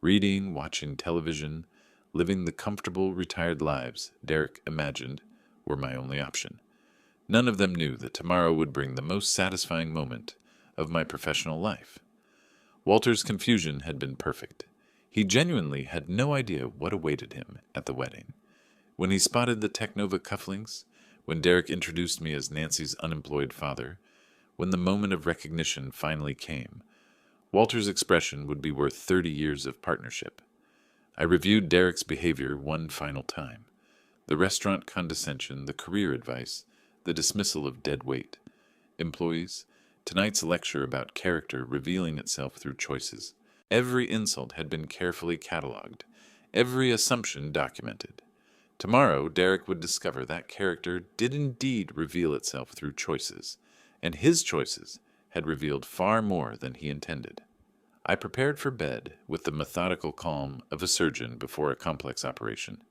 reading, watching television, living the comfortable, retired lives Derek imagined were my only option. None of them knew that tomorrow would bring the most satisfying moment of my professional life. Walter's confusion had been perfect. He genuinely had no idea what awaited him at the wedding. When he spotted the Technova cufflinks, when Derek introduced me as Nancy's unemployed father, when the moment of recognition finally came, Walter's expression would be worth 30 years of partnership. I reviewed Derek's behavior one final time. The restaurant condescension, the career advice, the dismissal of dead weight. Employees, tonight's lecture about character revealing itself through choices. Every insult had been carefully catalogued, every assumption documented. Tomorrow, Derek would discover that character did indeed reveal itself through choices, and his choices had revealed far more than he intended. I prepared for bed with the methodical calm of a surgeon before a complex operation.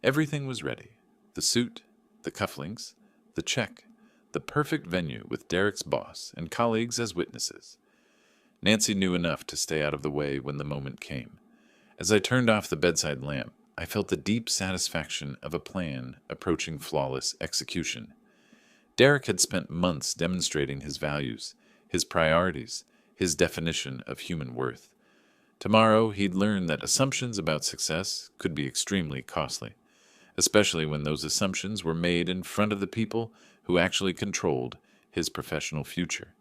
Everything was ready. The suit, the cufflinks, the check, the perfect venue with Derek's boss and colleagues as witnesses. Nancy knew enough to stay out of the way when the moment came. As I turned off the bedside lamp, I felt the deep satisfaction of a plan approaching flawless execution. Derek had spent months demonstrating his values, his priorities, his definition of human worth. Tomorrow, he'd learn that assumptions about success could be extremely costly, especially when those assumptions were made in front of the people who actually controlled his professional future.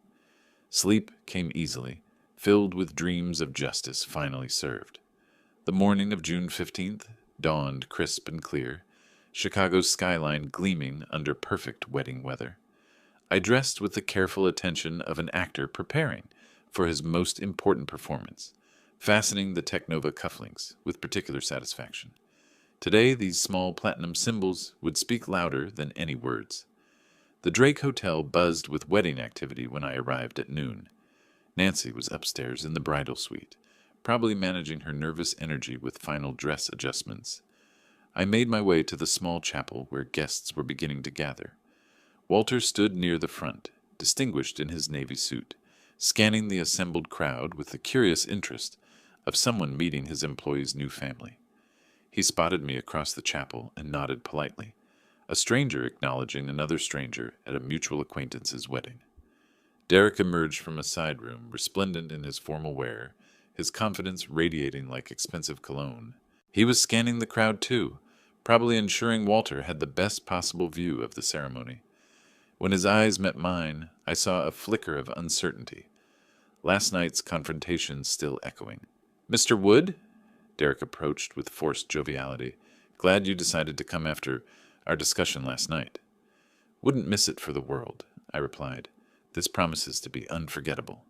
Sleep came easily, filled with dreams of justice finally served. The morning of June 15th dawned crisp and clear, Chicago's skyline gleaming under perfect wedding weather. I dressed with the careful attention of an actor preparing for his most important performance, fastening the Technova cufflinks with particular satisfaction. Today, these small platinum symbols would speak louder than any words. The Drake Hotel buzzed with wedding activity when I arrived at noon. Nancy was upstairs in the bridal suite, probably managing her nervous energy with final dress adjustments. I made my way to the small chapel where guests were beginning to gather. Walter stood near the front, distinguished in his navy suit, scanning the assembled crowd with the curious interest of someone meeting his employee's new family. He spotted me across the chapel and nodded politely, a stranger acknowledging another stranger at a mutual acquaintance's wedding. Derek emerged from a side room, resplendent in his formal wear, his confidence radiating like expensive cologne. He was scanning the crowd too, probably ensuring Walter had the best possible view of the ceremony. When his eyes met mine, I saw a flicker of uncertainty, last night's confrontation still echoing. "Mr. Wood?" Derek approached with forced joviality. "Glad you decided to come after our discussion last night." "Wouldn't miss it for the world," I replied. "This promises to be unforgettable."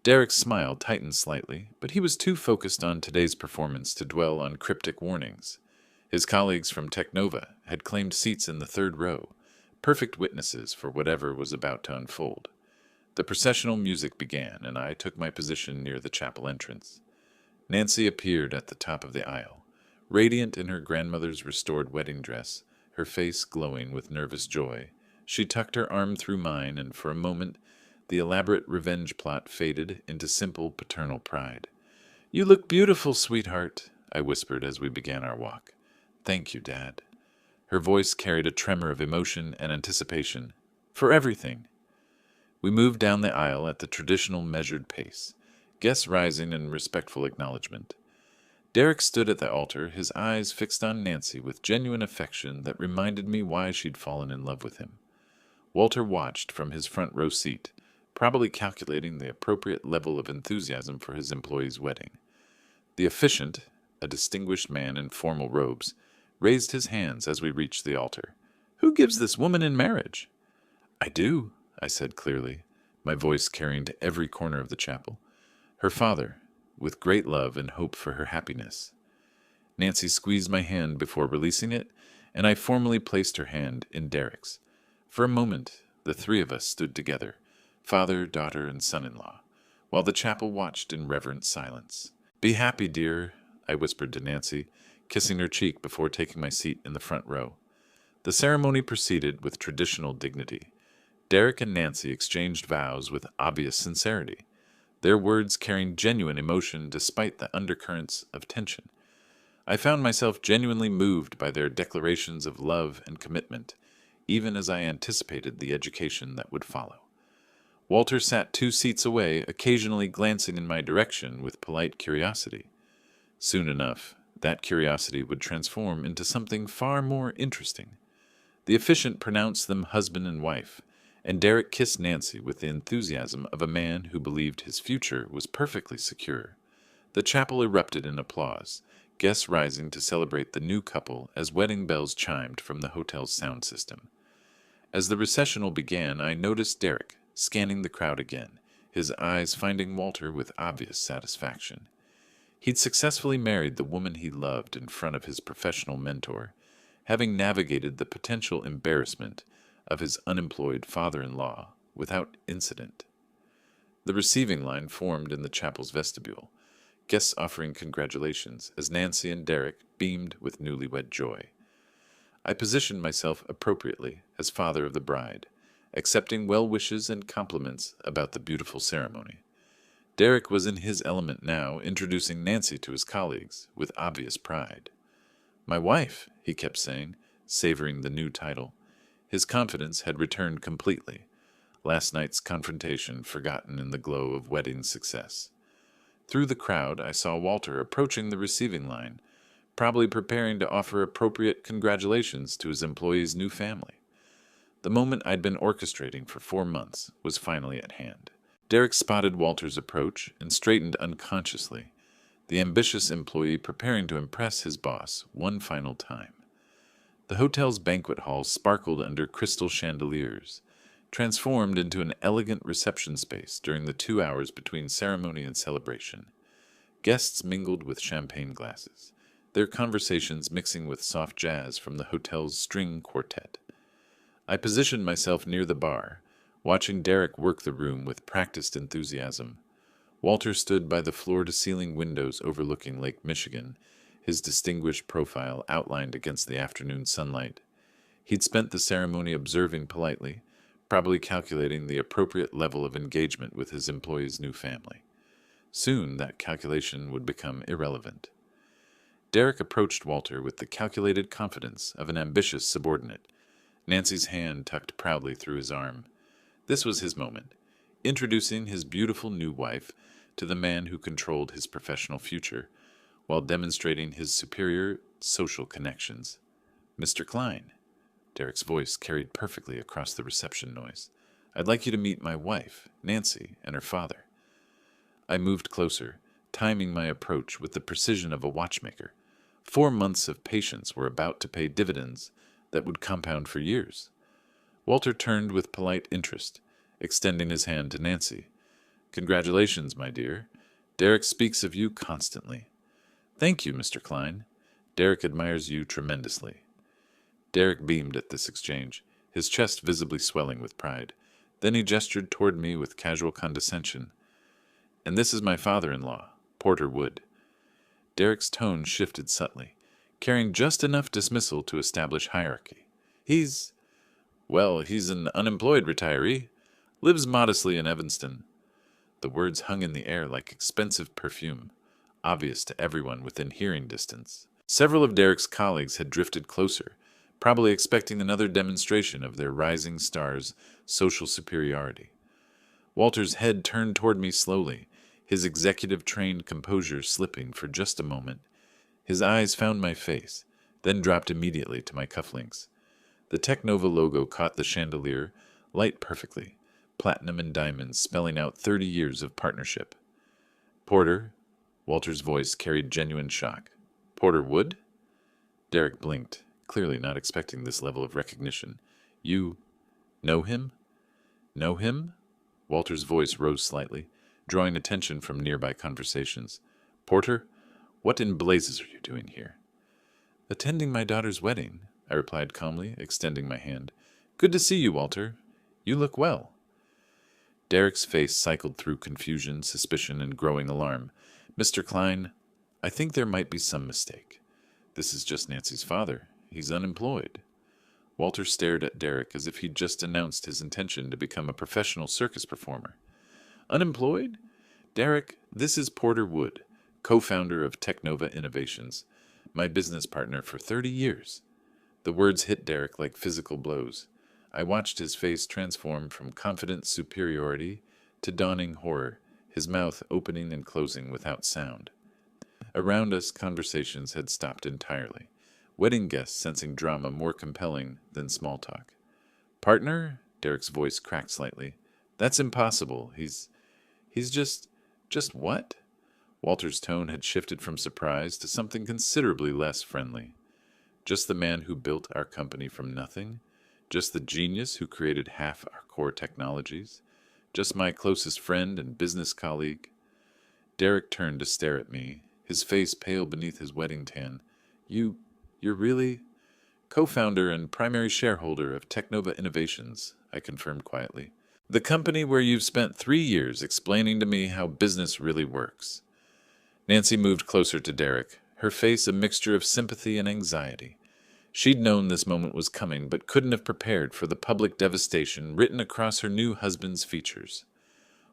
Derek's smile tightened slightly, but he was too focused on today's performance to dwell on cryptic warnings. His colleagues from Technova had claimed seats in the third row, perfect witnesses for whatever was about to unfold. The processional music began, and I took my position near the chapel entrance. Nancy appeared at the top of the aisle, radiant in her grandmother's restored wedding dress, her face glowing with nervous joy. She tucked her arm through mine, and for a moment The elaborate revenge plot faded into simple paternal pride. "You look beautiful, sweetheart," I whispered as we began our walk. "Thank you, Dad." Her voice carried a tremor of emotion and anticipation. "For everything." We moved down the aisle at the traditional measured pace, guests rising in respectful acknowledgement. Derek stood at the altar, his eyes fixed on Nancy with genuine affection that reminded me why she'd fallen in love with him. Walter watched from his front row seat, probably calculating the appropriate level of enthusiasm for his employee's wedding. The officiant, a distinguished man in formal robes, raised his hands as we reached the altar. "Who gives this woman in marriage?" "I do," I said clearly, my voice carrying to every corner of the chapel. "Her father, with great love and hope for her happiness." Nancy squeezed my hand before releasing it, and I formally placed her hand in Derek's. For a moment, the three of us stood together, father, daughter, and son-in-law, while the chapel watched in reverent silence. "Be happy, dear," I whispered to Nancy, kissing her cheek before taking my seat in the front row. The ceremony proceeded with traditional dignity. Derek and Nancy exchanged vows with obvious sincerity, their words carrying genuine emotion despite the undercurrents of tension. I found myself genuinely moved by their declarations of love and commitment, even as I anticipated the education that would follow. Walter sat 2 seats away, occasionally glancing in my direction with polite curiosity. Soon enough, that curiosity would transform into something far more interesting. The officiant pronounced them husband and wife, and Derek kissed Nancy with the enthusiasm of a man who believed his future was perfectly secure. The chapel erupted in applause, guests rising to celebrate the new couple as wedding bells chimed from the hotel's sound system. As the recessional began, I noticed Derek scanning the crowd again, his eyes finding Walter with obvious satisfaction. He'd successfully married the woman he loved in front of his professional mentor, having navigated the potential embarrassment of his unemployed father-in-law without incident. The receiving line formed in the chapel's vestibule, guests offering congratulations as Nancy and Derek beamed with newlywed joy. I positioned myself appropriately as father of the bride, accepting well wishes and compliments about the beautiful ceremony. Derek was in his element now, introducing Nancy to his colleagues with obvious pride. "My wife," he kept saying, savoring the new title. His confidence had returned completely, last night's confrontation forgotten in the glow of wedding success. Through the crowd, I saw Walter approaching the receiving line, probably preparing to offer appropriate congratulations to his employee's new family. The moment I'd been orchestrating for 4 months was finally at hand. Derek spotted Walter's approach and straightened unconsciously, the ambitious employee preparing to impress his boss one final time. The hotel's banquet hall sparkled under crystal chandeliers, transformed into an elegant reception space during the 2 hours between ceremony and celebration. Guests mingled with champagne glasses, their conversations mixing with soft jazz from the hotel's string quartet. I positioned myself near the bar, watching Derek work the room with practiced enthusiasm. Walter stood by the floor-to-ceiling windows overlooking Lake Michigan, his distinguished profile outlined against the afternoon sunlight. He'd spent the ceremony observing politely, probably calculating the appropriate level of engagement with his employee's new family. Soon that calculation would become irrelevant. Derek approached Walter with the calculated confidence of an ambitious subordinate, Nancy's hand tucked proudly through his arm. This was his moment, introducing his beautiful new wife to the man who controlled his professional future, while demonstrating his superior social connections. "Mr. Klein," Derek's voice carried perfectly across the reception noise, "I'd like you to meet my wife, Nancy, and her father." I moved closer, timing my approach with the precision of a watchmaker. 4 months of patience were about to pay dividends that would compound for years. Walter turned with polite interest, extending his hand to Nancy. "Congratulations, my dear. Derek speaks of you constantly." "Thank you, Mr. Klein. Derek admires you tremendously." Derek beamed at this exchange, his chest visibly swelling with pride. Then he gestured toward me with casual condescension. "And this is my father-in-law, Porter Wood." Derek's tone shifted subtly, carrying just enough dismissal to establish hierarchy. He's an unemployed retiree. Lives modestly in Evanston. The words hung in the air like expensive perfume, obvious to everyone within hearing distance. Several of Derek's colleagues had drifted closer, probably expecting another demonstration of their rising star's social superiority. Walter's head turned toward me slowly, his executive-trained composure slipping for just a moment. His eyes found my face, then dropped immediately to my cufflinks. The Technova logo caught the chandelier, light perfectly, platinum and diamonds spelling out 30 years of partnership. Porter, Walter's voice carried genuine shock. Porter Wood? Derek blinked, clearly not expecting this level of recognition. You know him? Know him? Walter's voice rose slightly, drawing attention from nearby conversations. Porter, what in blazes are you doing here? Attending my daughter's wedding, I replied calmly, extending my hand. Good to see you, Walter. You look well. Derek's face cycled through confusion, suspicion, and growing alarm. Mr. Klein, I think there might be some mistake. This is just Nancy's father. He's unemployed. Walter stared at Derek as if he'd just announced his intention to become a professional circus performer. Unemployed? Derek, this is Porter Wood, co-founder of Technova Innovations, my business partner for 30 years. The words hit Derek like physical blows. I watched his face transform from confident superiority to dawning horror, his mouth opening and closing without sound. Around us, conversations had stopped entirely, wedding guests sensing drama more compelling than small talk. Partner? Derek's voice cracked slightly. That's impossible. He's just what? Walter's tone had shifted from surprise to something considerably less friendly. Just the man who built our company from nothing? Just the genius who created half our core technologies? Just my closest friend and business colleague? Derek turned to stare at me, his face pale beneath his wedding tan. You're really? Co-founder and primary shareholder of Technova Innovations, I confirmed quietly. The company where you've spent 3 years explaining to me how business really works. Nancy moved closer to Derek, her face a mixture of sympathy and anxiety. She'd known this moment was coming, but couldn't have prepared for the public devastation written across her new husband's features.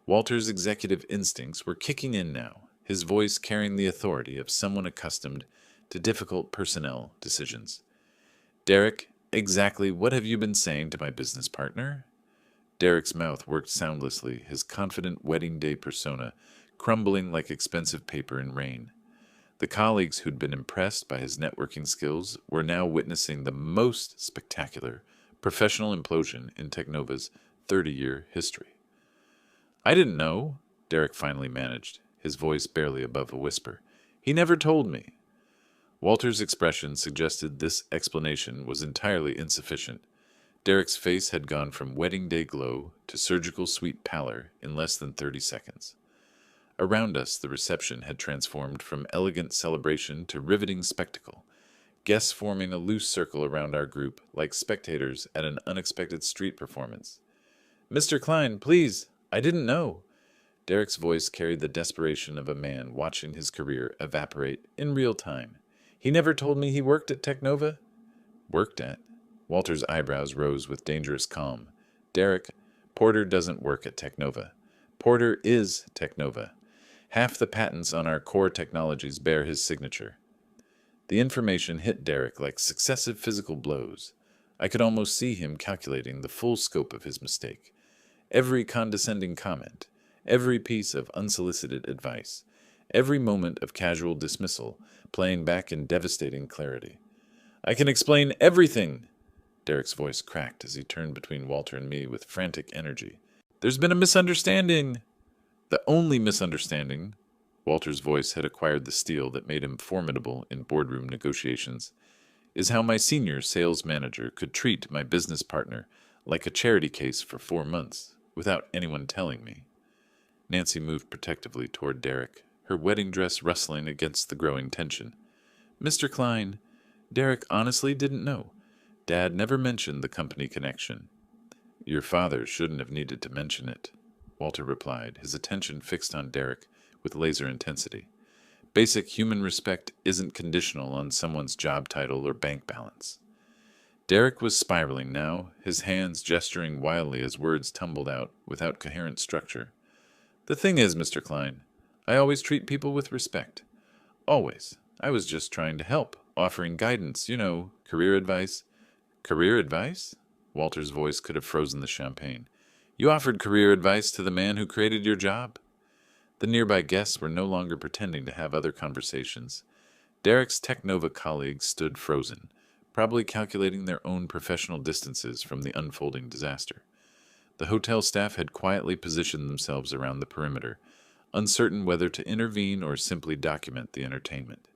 Walter's executive instincts were kicking in now, his voice carrying the authority of someone accustomed to difficult personnel decisions. Derek, exactly what have you been saying to my business partner? Derek's mouth worked soundlessly, his confident wedding day persona crumbling like expensive paper in rain. The colleagues who'd been impressed by his networking skills were now witnessing the most spectacular professional implosion in Technova's 30-year history. I didn't know, Derek finally managed, his voice barely above a whisper. He never told me. Walter's expression suggested this explanation was entirely insufficient. Derek's face had gone from wedding day glow to surgical sweet pallor in less than 30 seconds. Around us, the reception had transformed from elegant celebration to riveting spectacle, guests forming a loose circle around our group like spectators at an unexpected street performance. Mr. Klein, please, I didn't know. Derek's voice carried the desperation of a man watching his career evaporate in real time. He never told me he worked at Technova. Worked at? Walter's eyebrows rose with dangerous calm. Derek, Porter doesn't work at Technova. Porter is Technova. Half the patents on our core technologies bear his signature. The information hit Derek like successive physical blows. I could almost see him calculating the full scope of his mistake. Every condescending comment, every piece of unsolicited advice, every moment of casual dismissal playing back in devastating clarity. I can explain everything! Derek's voice cracked as he turned between Walter and me with frantic energy. There's been a misunderstanding! The only misunderstanding, Walter's voice had acquired the steel that made him formidable in boardroom negotiations, is how my senior sales manager could treat my business partner like a charity case for 4 months without anyone telling me. Nancy moved protectively toward Derek, her wedding dress rustling against the growing tension. Mr. Klein, Derek honestly didn't know. Dad never mentioned the company connection. Your father shouldn't have needed to mention it, Walter replied, his attention fixed on Derek with laser intensity. Basic human respect isn't conditional on someone's job title or bank balance. Derek was spiraling now, his hands gesturing wildly as words tumbled out without coherent structure. The thing is, Mr. Klein, I always treat people with respect. Always. I was just trying to help, offering guidance, career advice. Career advice? Walter's voice could have frozen the champagne. You offered career advice to the man who created your job? The nearby guests were no longer pretending to have other conversations. Derek's Technova colleagues stood frozen, probably calculating their own professional distances from the unfolding disaster. The hotel staff had quietly positioned themselves around the perimeter, uncertain whether to intervene or simply document the entertainment.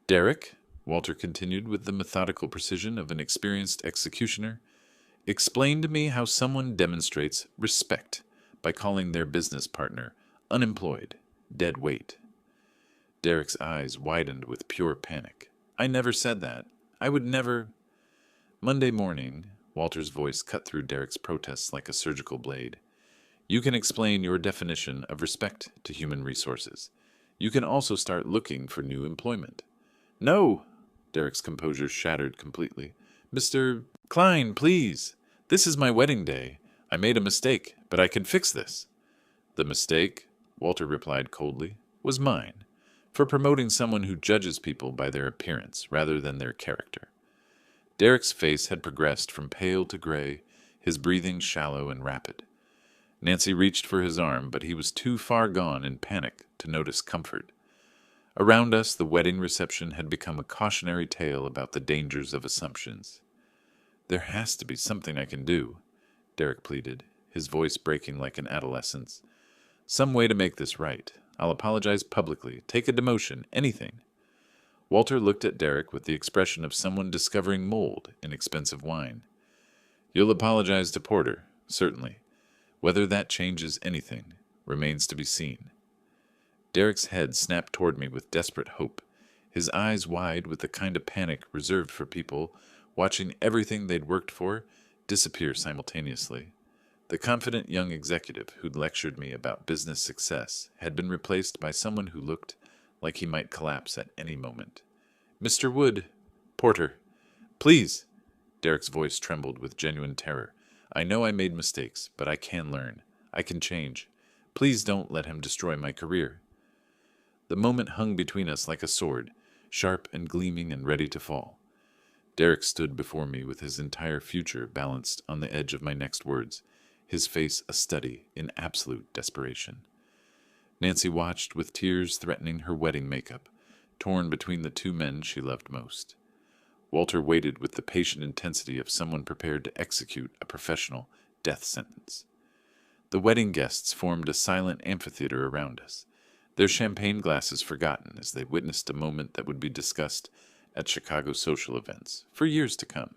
Derek, Walter continued with the methodical precision of an experienced executioner, explain to me how someone demonstrates respect by calling their business partner unemployed, dead weight. Derek's eyes widened with pure panic. I never said that. I would never. Monday morning, Walter's voice cut through Derek's protests like a surgical blade. You can explain your definition of respect to human resources. You can also start looking for new employment. No! Derek's composure shattered completely. Mr. Klein, please. This is my wedding day. I made a mistake, but I can fix this. The mistake, Walter replied coldly, was mine, for promoting someone who judges people by their appearance rather than their character. Derek's face had progressed from pale to gray, his breathing shallow and rapid. Nancy reached for his arm, but he was too far gone in panic to notice comfort. Around us, the wedding reception had become a cautionary tale about the dangers of assumptions. There has to be something I can do, Derek pleaded, his voice breaking like an adolescent's. Some way to make this right. I'll apologize publicly, take a demotion, anything. Walter looked at Derek with the expression of someone discovering mold in expensive wine. You'll apologize to Porter, certainly. Whether that changes anything remains to be seen. Derek's head snapped toward me with desperate hope, his eyes wide with the kind of panic reserved for people watching everything they'd worked for disappear simultaneously. The confident young executive who'd lectured me about business success had been replaced by someone who looked like he might collapse at any moment. Mr. Wood, Porter, please. Derek's voice trembled with genuine terror. I know I made mistakes, but I can learn. I can change. Please don't let him destroy my career. The moment hung between us like a sword, sharp and gleaming and ready to fall. Derek stood before me with his entire future balanced on the edge of my next words, his face a study in absolute desperation. Nancy watched with tears threatening her wedding makeup, torn between the two men she loved most. Walter waited with the patient intensity of someone prepared to execute a professional death sentence. The wedding guests formed a silent amphitheater around us, their champagne glasses forgotten as they witnessed a moment that would be discussed at Chicago social events for years to come.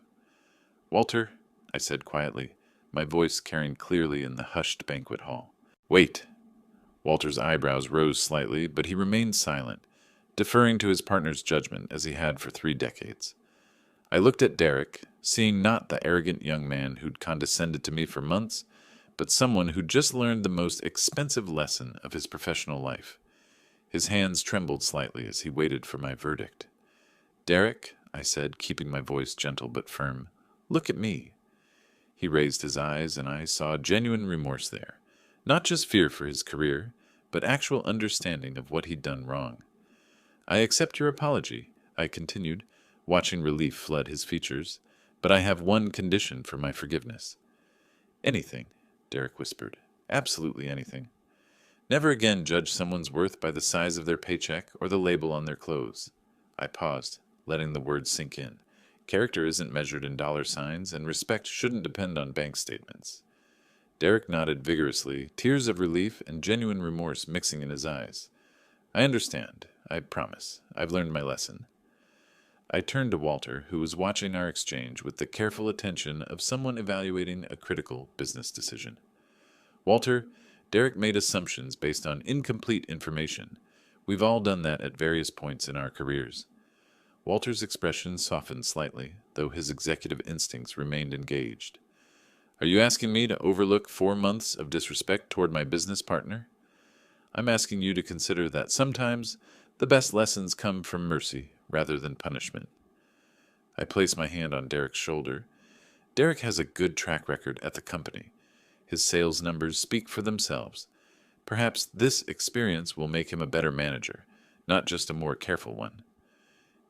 Walter, I said quietly, my voice carrying clearly in the hushed banquet hall. Wait. Walter's eyebrows rose slightly, but he remained silent, deferring to his partner's judgment as he had for 3 decades. I looked at Derek, seeing not the arrogant young man who'd condescended to me for months, but someone who'd just learned the most expensive lesson of his professional life. His hands trembled slightly as he waited for my verdict. Derek, I said, keeping my voice gentle but firm, look at me. He raised his eyes, and I saw genuine remorse there. Not just fear for his career, but actual understanding of what he'd done wrong. I accept your apology, I continued, watching relief flood his features, but I have one condition for my forgiveness. Anything, Derek whispered. Absolutely anything. Never again judge someone's worth by the size of their paycheck or the label on their clothes. I paused, letting the words sink in. Character isn't measured in dollar signs, and respect shouldn't depend on bank statements. Derek nodded vigorously, tears of relief and genuine remorse mixing in his eyes. I understand. I promise. I've learned my lesson. I turned to Walter, who was watching our exchange with the careful attention of someone evaluating a critical business decision. Walter, Derek made assumptions based on incomplete information. We've all done that at various points in our careers. Walter's expression softened slightly, though his executive instincts remained engaged. Are you asking me to overlook 4 months of disrespect toward my business partner? I'm asking you to consider that sometimes the best lessons come from mercy rather than punishment. I placed my hand on Derek's shoulder. Derek has a good track record at the company. His sales numbers speak for themselves. Perhaps this experience will make him a better manager, not just a more careful one.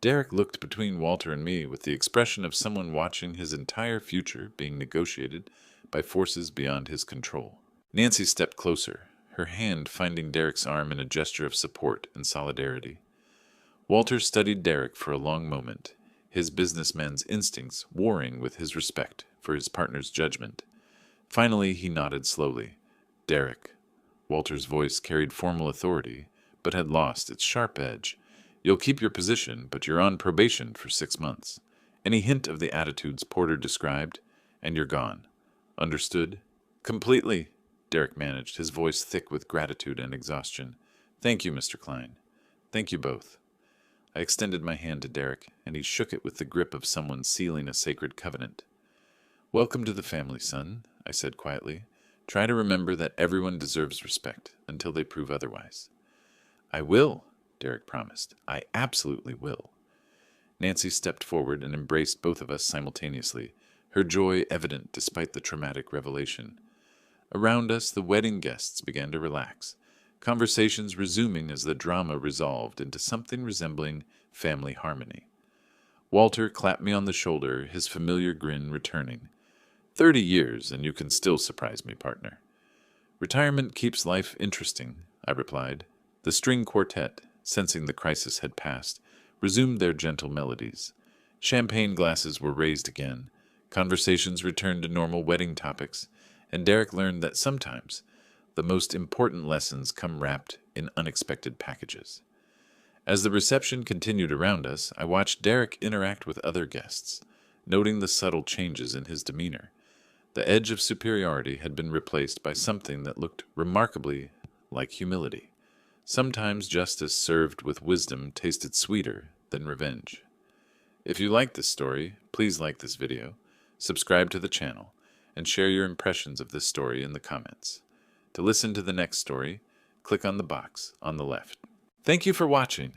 Derek looked between Walter and me with the expression of someone watching his entire future being negotiated by forces beyond his control. Nancy stepped closer, her hand finding Derek's arm in a gesture of support and solidarity. Walter studied Derek for a long moment, his businessman's instincts warring with his respect for his partner's judgment. Finally, he nodded slowly. Derek. Walter's voice carried formal authority, but had lost its sharp edge. You'll keep your position, but you're on probation for 6 months. Any hint of the attitudes Porter described, and you're gone. Understood? Completely, Derek managed, his voice thick with gratitude and exhaustion. Thank you, Mr. Klein. Thank you both. I extended my hand to Derek, and he shook it with the grip of someone sealing a sacred covenant. Welcome to the family, son, I said quietly. Try to remember that everyone deserves respect until they prove otherwise. I will, Derek promised. I absolutely will. Nancy stepped forward and embraced both of us simultaneously, her joy evident despite the traumatic revelation. Around us, the wedding guests began to relax, conversations resuming as the drama resolved into something resembling family harmony. Walter clapped me on the shoulder, his familiar grin returning. 30 years, and you can still surprise me, partner. Retirement keeps life interesting, I replied. The string quartet, sensing the crisis had passed, resumed their gentle melodies. Champagne glasses were raised again, conversations returned to normal wedding topics, and Derek learned that sometimes the most important lessons come wrapped in unexpected packages. As the reception continued around us, I watched Derek interact with other guests, noting the subtle changes in his demeanor. The edge of superiority had been replaced by something that looked remarkably like humility. Sometimes justice served with wisdom tasted sweeter than revenge. If you like this story, please like this video, subscribe to the channel, and share your impressions of this story in the comments. To listen to the next story, click on the box on the left. Thank you for watching.